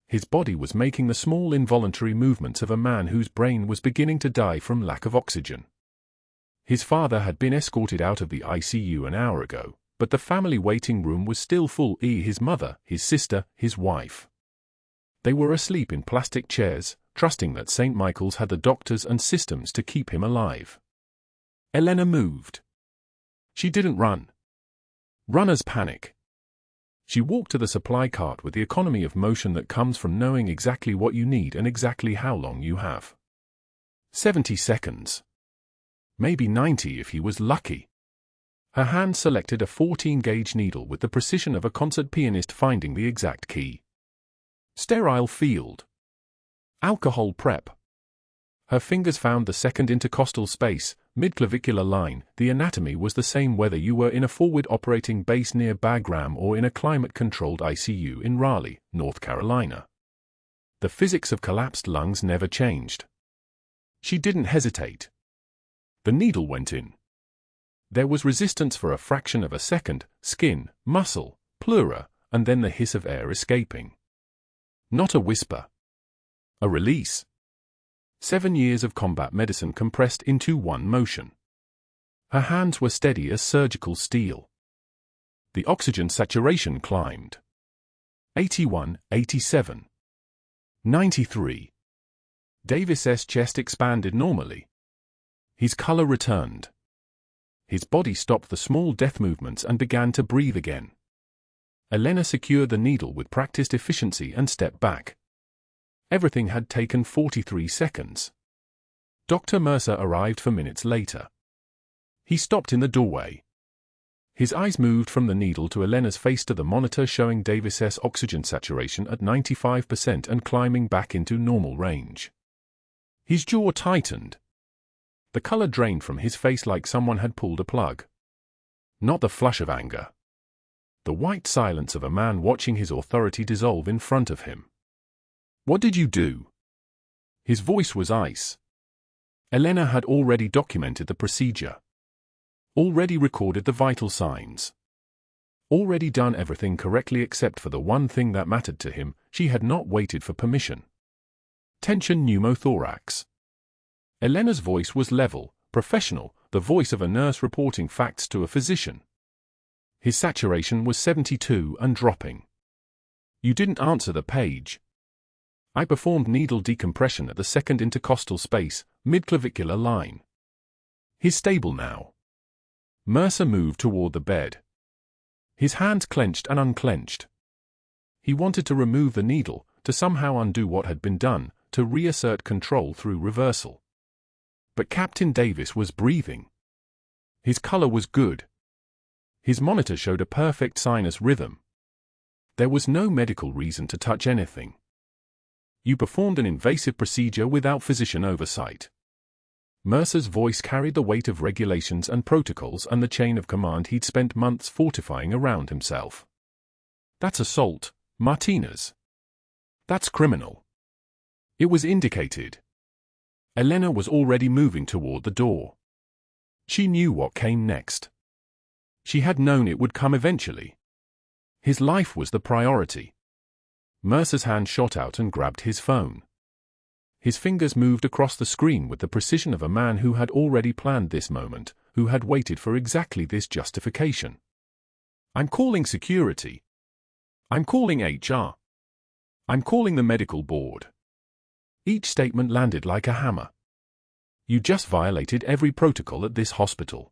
His body was making the small involuntary movements of a man whose brain was beginning to die from lack of oxygen. His father had been escorted out of the ICU an hour ago, but the family waiting room was still full. His mother, his sister, his wife. They were asleep in plastic chairs, trusting that St. Michael's had the doctors and systems to keep him alive. Elena moved. She didn't run. Runners panic. She walked to the supply cart with the economy of motion that comes from knowing exactly what you need and exactly how long you have. 70 seconds. Maybe 90 if he was lucky. Her hand selected a 14-gauge needle with the precision of a concert pianist finding the exact key. Sterile field. Alcohol prep. Her fingers found the second intercostal space, mid-clavicular line. The anatomy was the same whether you were in a forward operating base near Bagram or in a climate-controlled ICU in Raleigh, North Carolina. The physics of collapsed lungs never changed. She didn't hesitate. The needle went in. There was resistance for a fraction of a second, skin, muscle, pleura, and then the hiss of air escaping. Not a whisper. A release. 7 years of combat medicine compressed into one motion. Her hands were steady as surgical steel. The oxygen saturation climbed. 81, 87. 93. Davis's chest expanded normally. His color returned. His body stopped the small death movements and began to breathe again. Elena secured the needle with practiced efficiency and stepped back. Everything had taken 43 seconds. Dr. Mercer arrived 4 minutes later. He stopped in the doorway. His eyes moved from the needle to Elena's face to the monitor showing Davis's oxygen saturation at 95% and climbing back into normal range. His jaw tightened. The color drained from his face like someone had pulled a plug. Not the flush of anger. The white silence of a man watching his authority dissolve in front of him. What did you do? His voice was ice. Elena had already documented the procedure. Already recorded the vital signs. Already done everything correctly except for the one thing that mattered to him. She had not waited for permission. Tension pneumothorax. Elena's voice was level, professional, the voice of a nurse reporting facts to a physician. His saturation was 72 and dropping. You didn't answer the page. I performed needle decompression at the second intercostal space, mid-clavicular line. He's stable now. Mercer moved toward the bed. His hands clenched and unclenched. He wanted to remove the needle, to somehow undo what had been done, to reassert control through reversal. But Captain Davis was breathing. His color was good. His monitor showed a perfect sinus rhythm. There was no medical reason to touch anything. You performed an invasive procedure without physician oversight. Mercer's voice carried the weight of regulations and protocols and the chain of command he'd spent months fortifying around himself. That's assault, Martinez. That's criminal. It was indicated. Elena was already moving toward the door. She knew what came next. She had known it would come eventually. His life was the priority. Mercer's hand shot out and grabbed his phone. His fingers moved across the screen with the precision of a man who had already planned this moment, who had waited for exactly this justification. I'm calling security. I'm calling HR. I'm calling the medical board. Each statement landed like a hammer. You just violated every protocol at this hospital.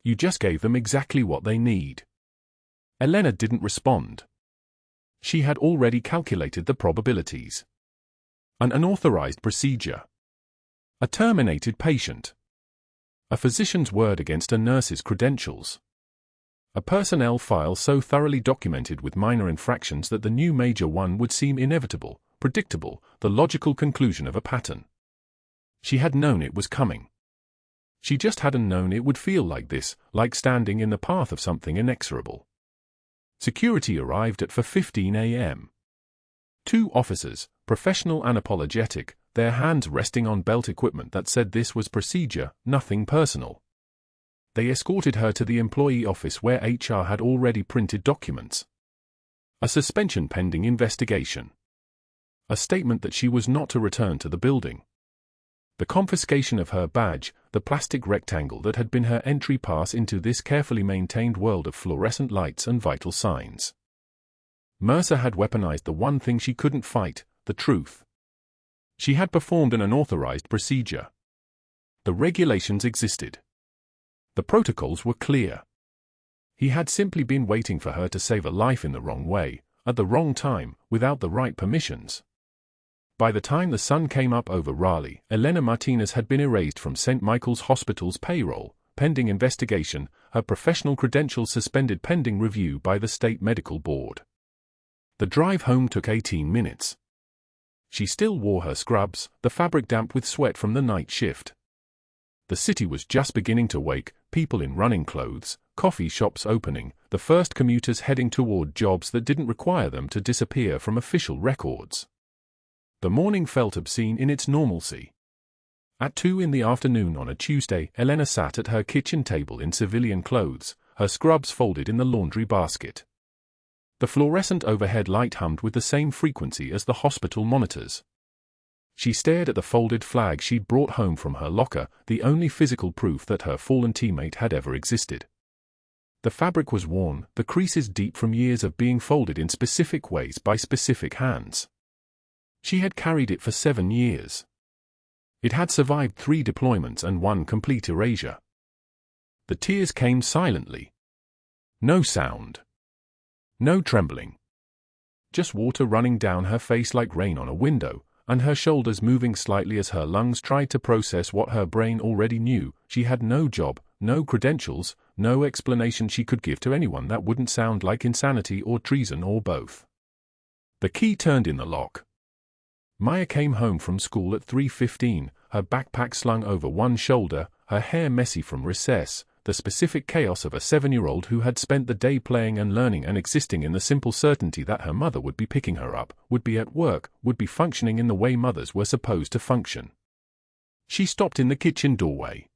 You just gave them exactly what they need. Elena didn't respond. She had already calculated the probabilities. An unauthorized procedure. A terminated patient. A physician's word against a nurse's credentials. A personnel file so thoroughly documented with minor infractions that the new major one would seem inevitable, predictable, the logical conclusion of a pattern. She had known it was coming. She just hadn't known it would feel like this, like standing in the path of something inexorable. Security arrived at 4:15 a.m. 2 officers, professional and apologetic, their hands resting on belt equipment that said this was procedure, nothing personal. They escorted her to the employee office where HR had already printed documents. A suspension pending investigation. A statement that she was not to return to the building. The confiscation of her badge, the plastic rectangle that had been her entry pass into this carefully maintained world of fluorescent lights and vital signs. Mercer had weaponized the one thing she couldn't fight, the truth. She had performed an unauthorized procedure. The regulations existed. The protocols were clear. He had simply been waiting for her to save a life in the wrong way, at the wrong time, without the right permissions. By the time the sun came up over Raleigh, Elena Martinez had been erased from St. Michael's Hospital's payroll, pending investigation, her professional credentials suspended pending review by the state medical board. The drive home took 18 minutes. She still wore her scrubs, the fabric damp with sweat from the night shift. The city was just beginning to wake, people in running clothes, coffee shops opening, the first commuters heading toward jobs that didn't require them to disappear from official records. The morning felt obscene in its normalcy. At 2 in the afternoon on a Tuesday, Elena sat at her kitchen table in civilian clothes, her scrubs folded in the laundry basket. The fluorescent overhead light hummed with the same frequency as the hospital monitors. She stared at the folded flag she'd brought home from her locker, the only physical proof that her fallen teammate had ever existed. The fabric was worn, the creases deep from years of being folded in specific ways by specific hands. She had carried it for 7 years. It had survived 3 deployments and 1 complete erasure. The tears came silently. No sound. No trembling. Just water running down her face like rain on a window, and her shoulders moving slightly as her lungs tried to process what her brain already knew. She had no job, no credentials, no explanation she could give to anyone that wouldn't sound like insanity or treason or both. The key turned in the lock. Maya came home from school at 3:15, her backpack slung over one shoulder, her hair messy from recess, the specific chaos of a 7-year-old who had spent the day playing and learning and existing in the simple certainty that her mother would be picking her up, would be at work, would be functioning in the way mothers were supposed to function. She stopped in the kitchen doorway.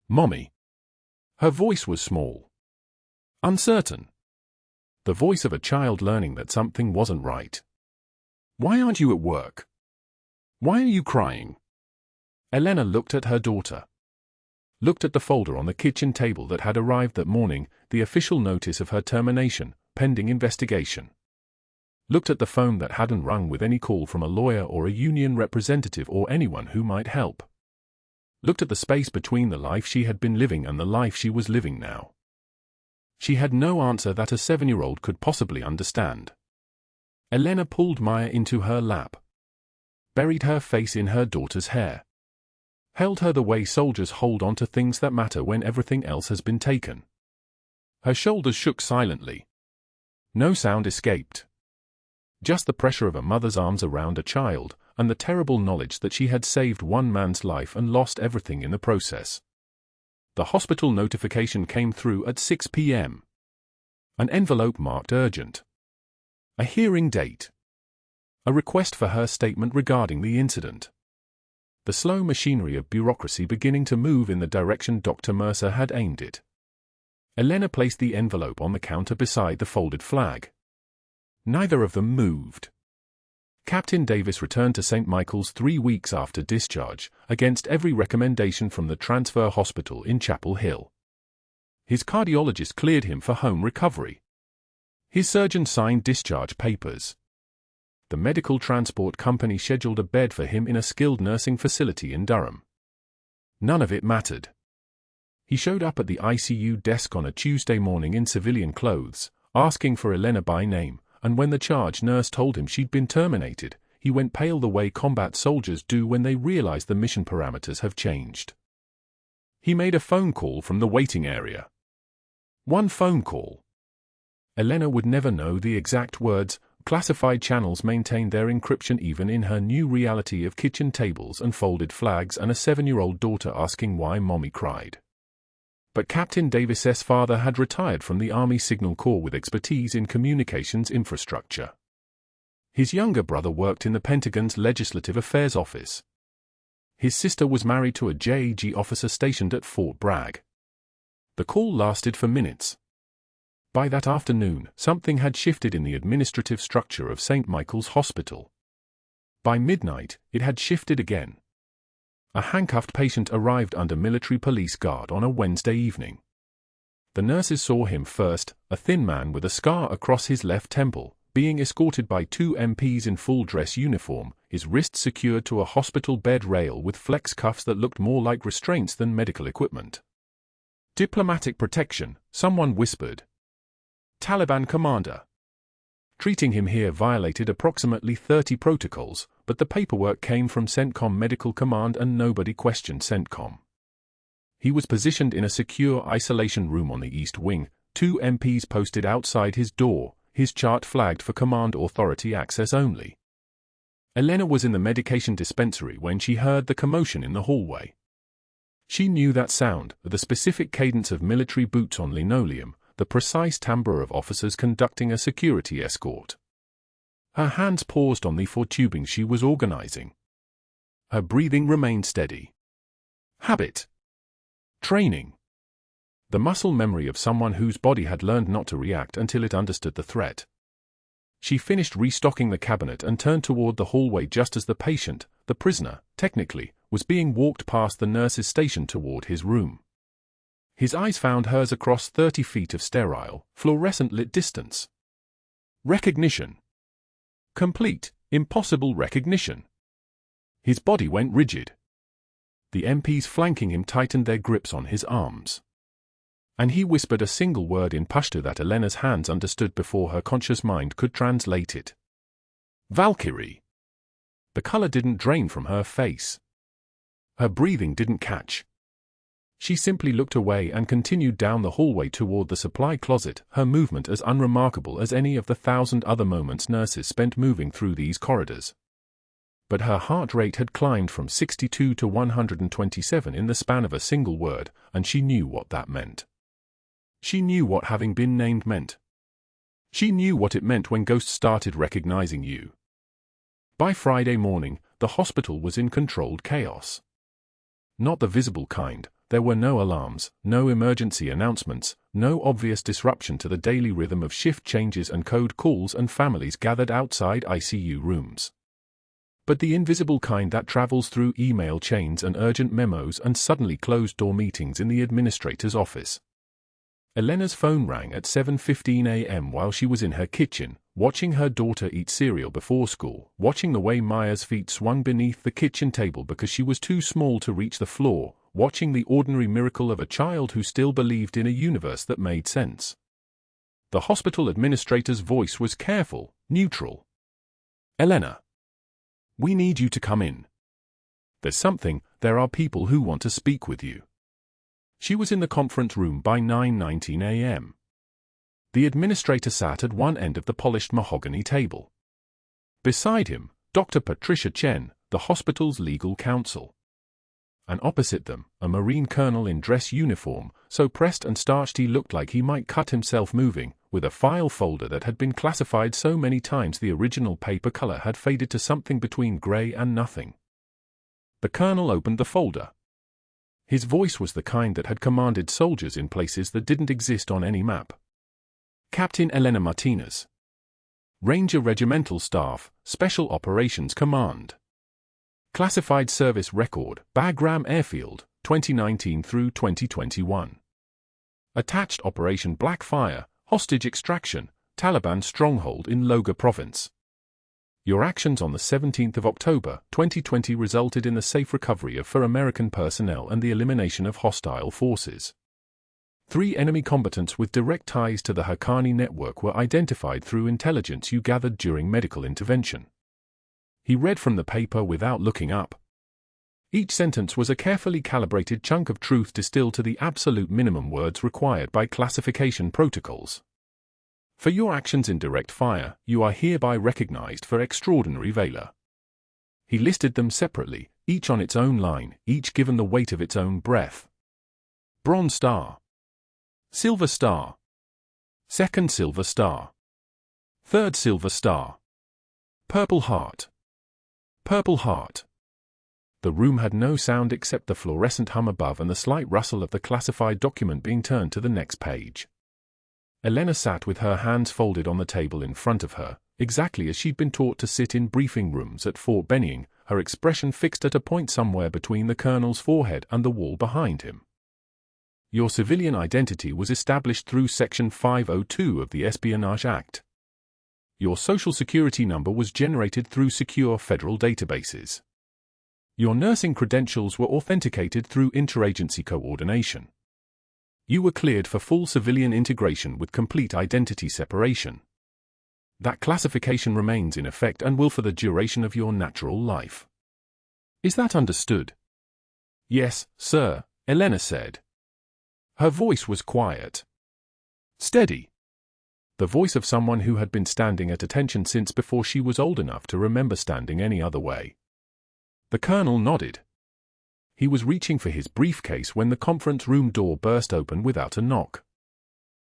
"Mommy." Her voice was small. Uncertain. The voice of a child learning that something wasn't right. "Why aren't you at work? Why are you crying?" Elena looked at her daughter. Looked at the folder on the kitchen table that had arrived that morning, the official notice of her termination, pending investigation. Looked at the phone that hadn't rung with any call from a lawyer or a union representative or anyone who might help. Looked at the space between the life she had been living and the life she was living now. She had no answer that a 7-year-old could possibly understand. Elena pulled Maya into her lap. Buried her face in her daughter's hair. held her the way soldiers hold on to things that matter when everything else has been taken. Her shoulders shook silently. No sound escaped. Just the pressure of a mother's arms around a child, and the terrible knowledge that she had saved one man's life and lost everything in the process. The hospital notification came through at 6 p.m. An envelope marked urgent. A hearing date. A request for her statement regarding the incident. The slow machinery of bureaucracy beginning to move in the direction Dr. Mercer had aimed it. Elena placed the envelope on the counter beside the folded flag. Neither of them moved. Captain Davis returned to St. Michael's 3 weeks after discharge, against every recommendation from the transfer hospital in Chapel Hill. His cardiologist cleared him for home recovery. His surgeon signed discharge papers. The medical transport company scheduled a bed for him in a skilled nursing facility in Durham. None of it mattered. He showed up at the ICU desk on a Tuesday morning in civilian clothes, asking for Elena by name, and when the charge nurse told him she'd been terminated, he went pale the way combat soldiers do when they realize the mission parameters have changed. He made a phone call from the waiting area. One phone call. Elena would never know the exact words. Classified channels maintained their encryption even in her new reality of kitchen tables and folded flags and a 7-year-old daughter asking why mommy cried. But Captain Davis's father had retired from the Army Signal Corps with expertise in communications infrastructure. His younger brother worked in the Pentagon's Legislative Affairs Office. His sister was married to a JAG officer stationed at Fort Bragg. The call lasted for minutes. By that afternoon, something had shifted in the administrative structure of St. Michael's Hospital. By midnight, it had shifted again. A handcuffed patient arrived under military police guard on a Wednesday evening. The nurses saw him first, a thin man with a scar across his left temple, being escorted by 2 MPs in full dress uniform, his wrists secured to a hospital bed rail with flex cuffs that looked more like restraints than medical equipment. Diplomatic protection, someone whispered. Taliban commander. Treating him here violated approximately 30 protocols, but the paperwork came from CENTCOM Medical Command and nobody questioned CENTCOM. He was positioned in a secure isolation room on the East Wing, 2 MPs posted outside his door, his chart flagged for command authority access only. Elena was in the medication dispensary when she heard the commotion in the hallway. She knew that sound, the specific cadence of military boots on linoleum, the precise timbre of officers conducting a security escort. Her hands paused on the 4 tubing she was organizing. Her breathing remained steady. Habit. Training. The muscle memory of someone whose body had learned not to react until it understood the threat. She finished restocking the cabinet and turned toward the hallway just as the patient, the prisoner, technically, was being walked past the nurse's station toward his room. His eyes found hers across 30 feet of sterile, fluorescent-lit distance. Recognition. Complete, impossible recognition. His body went rigid. The MPs flanking him tightened their grips on his arms. And he whispered a single word in Pashto that Elena's hands understood before her conscious mind could translate it. Valkyrie. The color didn't drain from her face. Her breathing didn't catch. She simply looked away and continued down the hallway toward the supply closet, her movement as unremarkable as any of the 1,000 other moments nurses spent moving through these corridors. But her heart rate had climbed from 62 to 127 in the span of a single word, and she knew what that meant. She knew what having been named meant. She knew what it meant when ghosts started recognizing you. By Friday morning, the hospital was in controlled chaos. Not the visible kind. There were no alarms, no emergency announcements, no obvious disruption to the daily rhythm of shift changes and code calls and families gathered outside ICU rooms. But the invisible kind that travels through email chains and urgent memos and suddenly closed-door meetings in the administrator's office. Elena's phone rang at 7:15 a.m. while she was in her kitchen, watching her daughter eat cereal before school, watching the way Maya's feet swung beneath the kitchen table because she was too small to reach the floor, watching the ordinary miracle of a child who still believed in a universe that made sense. The hospital administrator's voice was careful, neutral. Elena. We need you to come in. There are people who want to speak with you." She was in the conference room by 9:19 a.m. The administrator sat at one end of the polished mahogany table. Beside him, Dr. Patricia Chen, the hospital's legal counsel. And opposite them, a Marine colonel in dress uniform, so pressed and starched he looked like he might cut himself moving, with a file folder that had been classified so many times the original paper color had faded to something between gray and nothing. The colonel opened the folder. His voice was the kind that had commanded soldiers in places that didn't exist on any map. "Captain Elena Martinez. Ranger Regimental Staff, Special Operations Command. Classified Service Record, Bagram Airfield, 2019 through 2021. Attached Operation Blackfire, Hostage Extraction, Taliban Stronghold in Logar Province. Your actions on the 17th of October, 2020 resulted in the safe recovery of 4 American personnel and the elimination of hostile forces. 3 enemy combatants with direct ties to the Haqqani network were identified through intelligence you gathered during medical intervention." He read from the paper without looking up. Each sentence was a carefully calibrated chunk of truth distilled to the absolute minimum words required by classification protocols. "For your actions in direct fire, you are hereby recognized for extraordinary valor." He listed them separately, each on its own line, each given the weight of its own breath. Bronze Star. Silver Star. Second Silver Star. Third Silver Star. Purple Heart. Purple Heart. The room had no sound except the fluorescent hum above and the slight rustle of the classified document being turned to the next page. Elena sat with her hands folded on the table in front of her, exactly as she'd been taught to sit in briefing rooms at Fort Benning, her expression fixed at a point somewhere between the colonel's forehead and the wall behind him. "Your civilian identity was established through Section 502 of the Espionage Act. Your social security number was generated through secure federal databases. Your nursing credentials were authenticated through interagency coordination. You were cleared for full civilian integration with complete identity separation. That classification remains in effect and will for the duration of your natural life. Is that understood?" "Yes, sir," Elena said. Her voice was quiet. Steady. The voice of someone who had been standing at attention since before she was old enough to remember standing any other way. The colonel nodded. He was reaching for his briefcase when the conference room door burst open without a knock.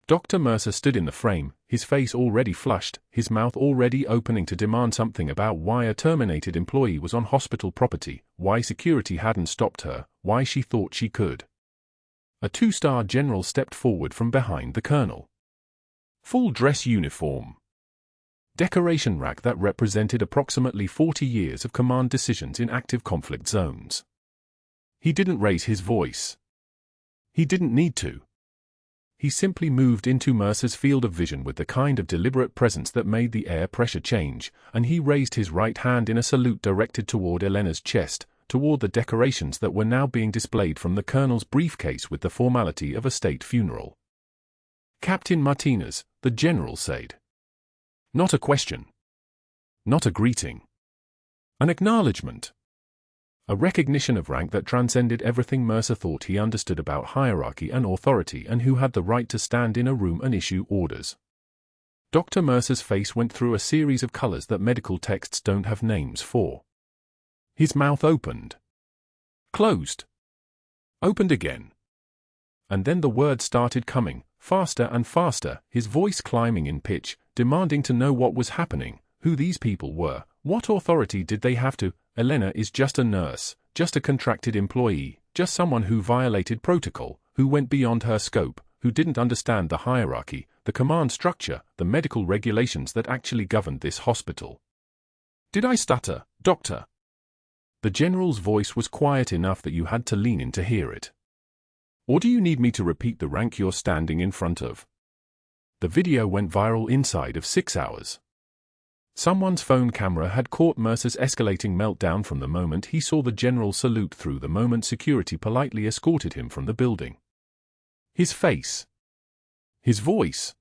Dr. Mercer stood in the frame, his face already flushed, his mouth already opening to demand something about why a terminated employee was on hospital property, why security hadn't stopped her, why she thought she could. A 2-star general stepped forward from behind the colonel. Full dress uniform. Decoration rack that represented approximately 40 years of command decisions in active conflict zones. He didn't raise his voice. He didn't need to. He simply moved into Mercer's field of vision with the kind of deliberate presence that made the air pressure change, and he raised his right hand in a salute directed toward Elena's chest, toward the decorations that were now being displayed from the colonel's briefcase with the formality of a state funeral. "Captain Martinez," the general said. Not a question. Not a greeting. An acknowledgement. A recognition of rank that transcended everything Mercer thought he understood about hierarchy and authority and who had the right to stand in a room and issue orders. Dr. Mercer's face went through a series of colors that medical texts don't have names for. His mouth opened. Closed. Opened again. And then the words started coming, faster and faster, his voice climbing in pitch, demanding to know what was happening, who these people were, what authority did they have to. Elena is just a nurse, just a contracted employee, just someone who violated protocol, who went beyond her scope, who didn't understand the hierarchy, the command structure, the medical regulations that actually governed this hospital. Did I stutter, doctor? The general's voice was quiet enough that you had to lean in to hear it. Or do you need me to repeat the rank you're standing in front of? The video went viral inside of 6 hours. Someone's phone camera had caught Mercer's escalating meltdown from the moment he saw the general salute through the moment security politely escorted him from the building. His face. His voice.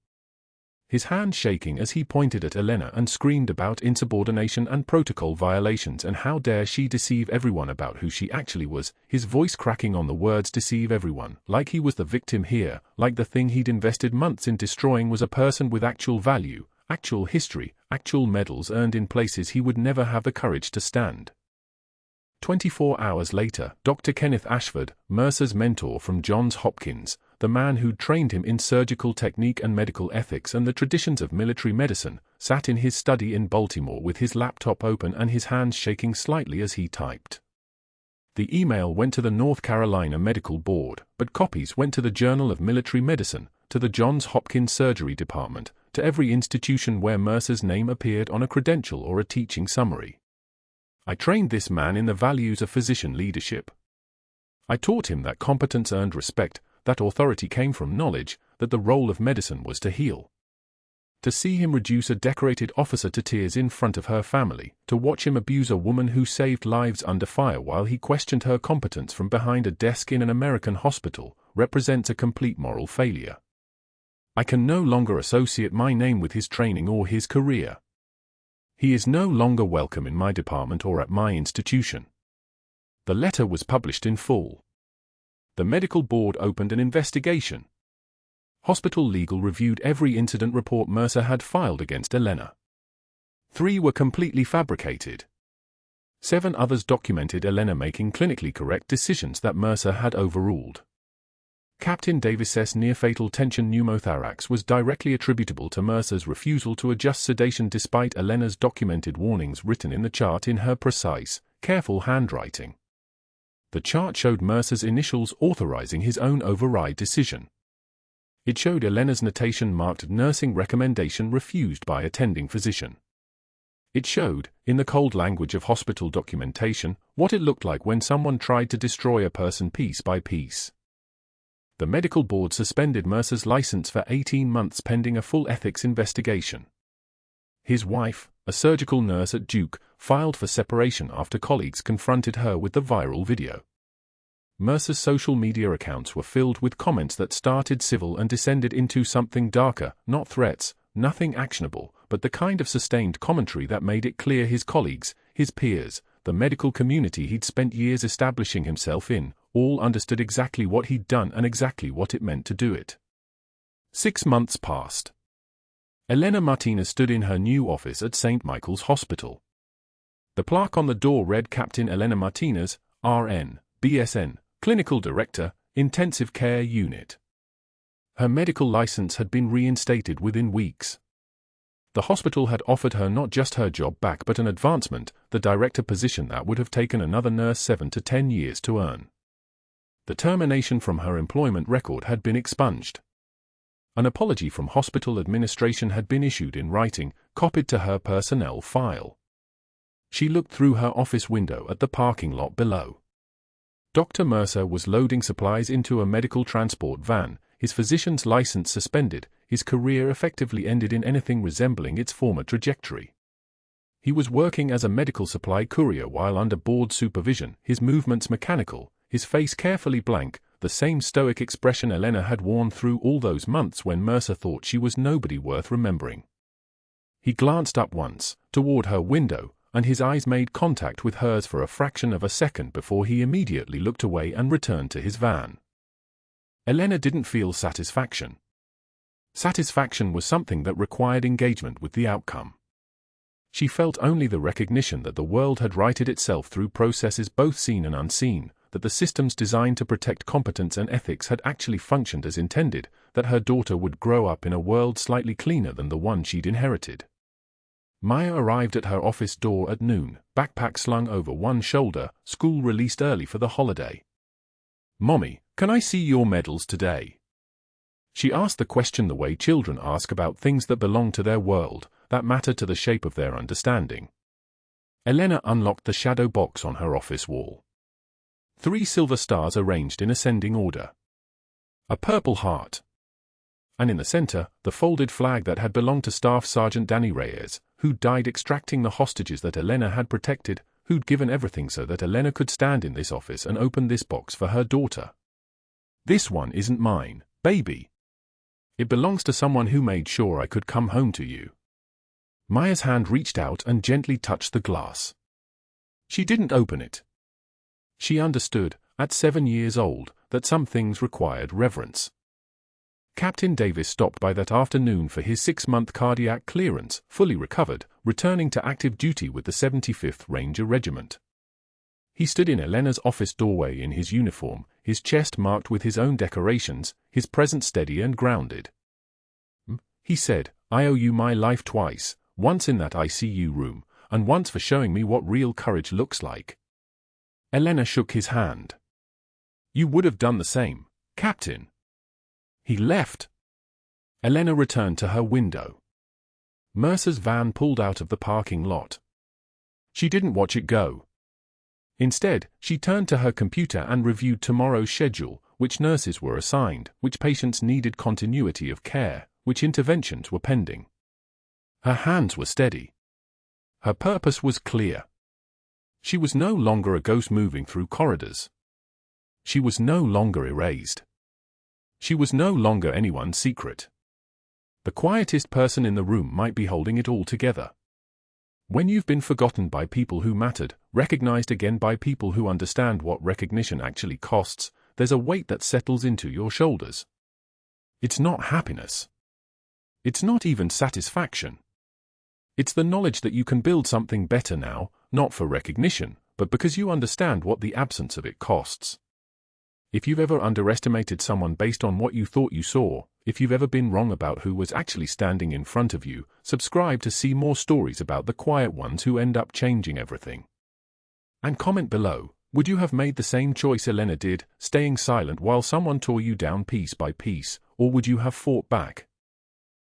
his hand shaking as he pointed at Elena and screamed about insubordination and protocol violations and how dare she deceive everyone about who she actually was, his voice cracking on the words deceive everyone, like he was the victim here, like the thing he'd invested months in destroying was a person with actual value, actual history, actual medals earned in places he would never have the courage to stand. 24 hours later, Dr. Kenneth Ashford, Mercer's mentor from Johns Hopkins, the man who'd trained him in surgical technique and medical ethics and the traditions of military medicine, sat in his study in Baltimore with his laptop open and his hands shaking slightly as he typed. The email went to the North Carolina Medical Board, but copies went to the Journal of Military Medicine, to the Johns Hopkins Surgery Department, to every institution where Mercer's name appeared on a credential or a teaching summary. I trained this man in the values of physician leadership. I taught him that competence earned respect, that authority came from knowledge, that the role of medicine was to heal. To see him reduce a decorated officer to tears in front of her family, to watch him abuse a woman who saved lives under fire while he questioned her competence from behind a desk in an American hospital, represents a complete moral failure. I can no longer associate my name with his training or his career. He is no longer welcome in my department or at my institution. The letter was published in full. The medical board opened an investigation. Hospital Legal reviewed every incident report Mercer had filed against Elena. 3 were completely fabricated. 7 others documented Elena making clinically correct decisions that Mercer had overruled. Captain Davis's near-fatal tension pneumothorax was directly attributable to Mercer's refusal to adjust sedation despite Elena's documented warnings written in the chart in her precise, careful handwriting. The chart showed Mercer's initials authorizing his own override decision. It showed Elena's notation marked nursing recommendation refused by attending physician. It showed, in the cold language of hospital documentation, what it looked like when someone tried to destroy a person piece by piece. The medical board suspended Mercer's license for 18 months pending a full ethics investigation. His wife, a surgical nurse at Duke, filed for separation after colleagues confronted her with the viral video. Mercer's social media accounts were filled with comments that started civil and descended into something darker, not threats, nothing actionable, but the kind of sustained commentary that made it clear his colleagues, his peers, the medical community he'd spent years establishing himself in, all understood exactly what he'd done and exactly what it meant to do it. 6 months passed. Elena Martinez stood in her new office at St. Michael's Hospital. The plaque on the door read Captain Elena Martinez, RN, BSN, Clinical Director, Intensive Care Unit. Her medical license had been reinstated within weeks. The hospital had offered her not just her job back but an advancement, the director position that would have taken another nurse 7 to 10 years to earn. The termination from her employment record had been expunged. An apology from hospital administration had been issued in writing, copied to her personnel file. She looked through her office window at the parking lot below. Dr. Mercer was loading supplies into a medical transport van, his physician's license suspended, his career effectively ended in anything resembling its former trajectory. He was working as a medical supply courier while under board supervision, his movements mechanical, his face carefully blank, the same stoic expression Elena had worn through all those months when Mercer thought she was nobody worth remembering. He glanced up once, toward her window, and his eyes made contact with hers for a fraction of a second before he immediately looked away and returned to his van. Elena didn't feel satisfaction. Satisfaction was something that required engagement with the outcome. She felt only the recognition that the world had righted itself through processes both seen and unseen, that the systems designed to protect competence and ethics had actually functioned as intended, that her daughter would grow up in a world slightly cleaner than the one she'd inherited. Maya arrived at her office door at noon, backpack slung over one shoulder, school released early for the holiday. "Mommy, can I see your medals today?" She asked the question the way children ask about things that belong to their world, that matter to the shape of their understanding. Elena unlocked the shadow box on her office wall. 3 silver stars arranged in ascending order. A purple heart. And in the center, the folded flag that had belonged to Staff Sergeant Danny Reyes, who'd died extracting the hostages that Elena had protected, who'd given everything so that Elena could stand in this office and open this box for her daughter. "This one isn't mine, baby." It belongs to someone who made sure I could come home to you. Maya's hand reached out and gently touched the glass. She didn't open it. She understood, at 7 years old, that some things required reverence. Captain Davis stopped by that afternoon for his 6-month cardiac clearance, fully recovered, returning to active duty with the 75th Ranger Regiment. He stood in Elena's office doorway in his uniform, his chest marked with his own decorations, his presence steady and grounded. He said, "I owe you my life twice, once in that ICU room, and once for showing me what real courage looks like." Elena shook his hand. "You would have done the same, Captain." He left. Elena returned to her window. Mercer's van pulled out of the parking lot. She didn't watch it go. Instead, she turned to her computer and reviewed tomorrow's schedule, which nurses were assigned, which patients needed continuity of care, which interventions were pending. Her hands were steady. Her purpose was clear. She was no longer a ghost moving through corridors. She was no longer erased. She was no longer anyone's secret. The quietest person in the room might be holding it all together. When you've been forgotten by people who mattered, recognized again by people who understand what recognition actually costs, there's a weight that settles into your shoulders. It's not happiness. It's not even satisfaction. It's the knowledge that you can build something better now, not for recognition, but because you understand what the absence of it costs. If you've ever underestimated someone based on what you thought you saw, if you've ever been wrong about who was actually standing in front of you, subscribe to see more stories about the quiet ones who end up changing everything. And comment below, would you have made the same choice Elena did, staying silent while someone tore you down piece by piece, or would you have fought back?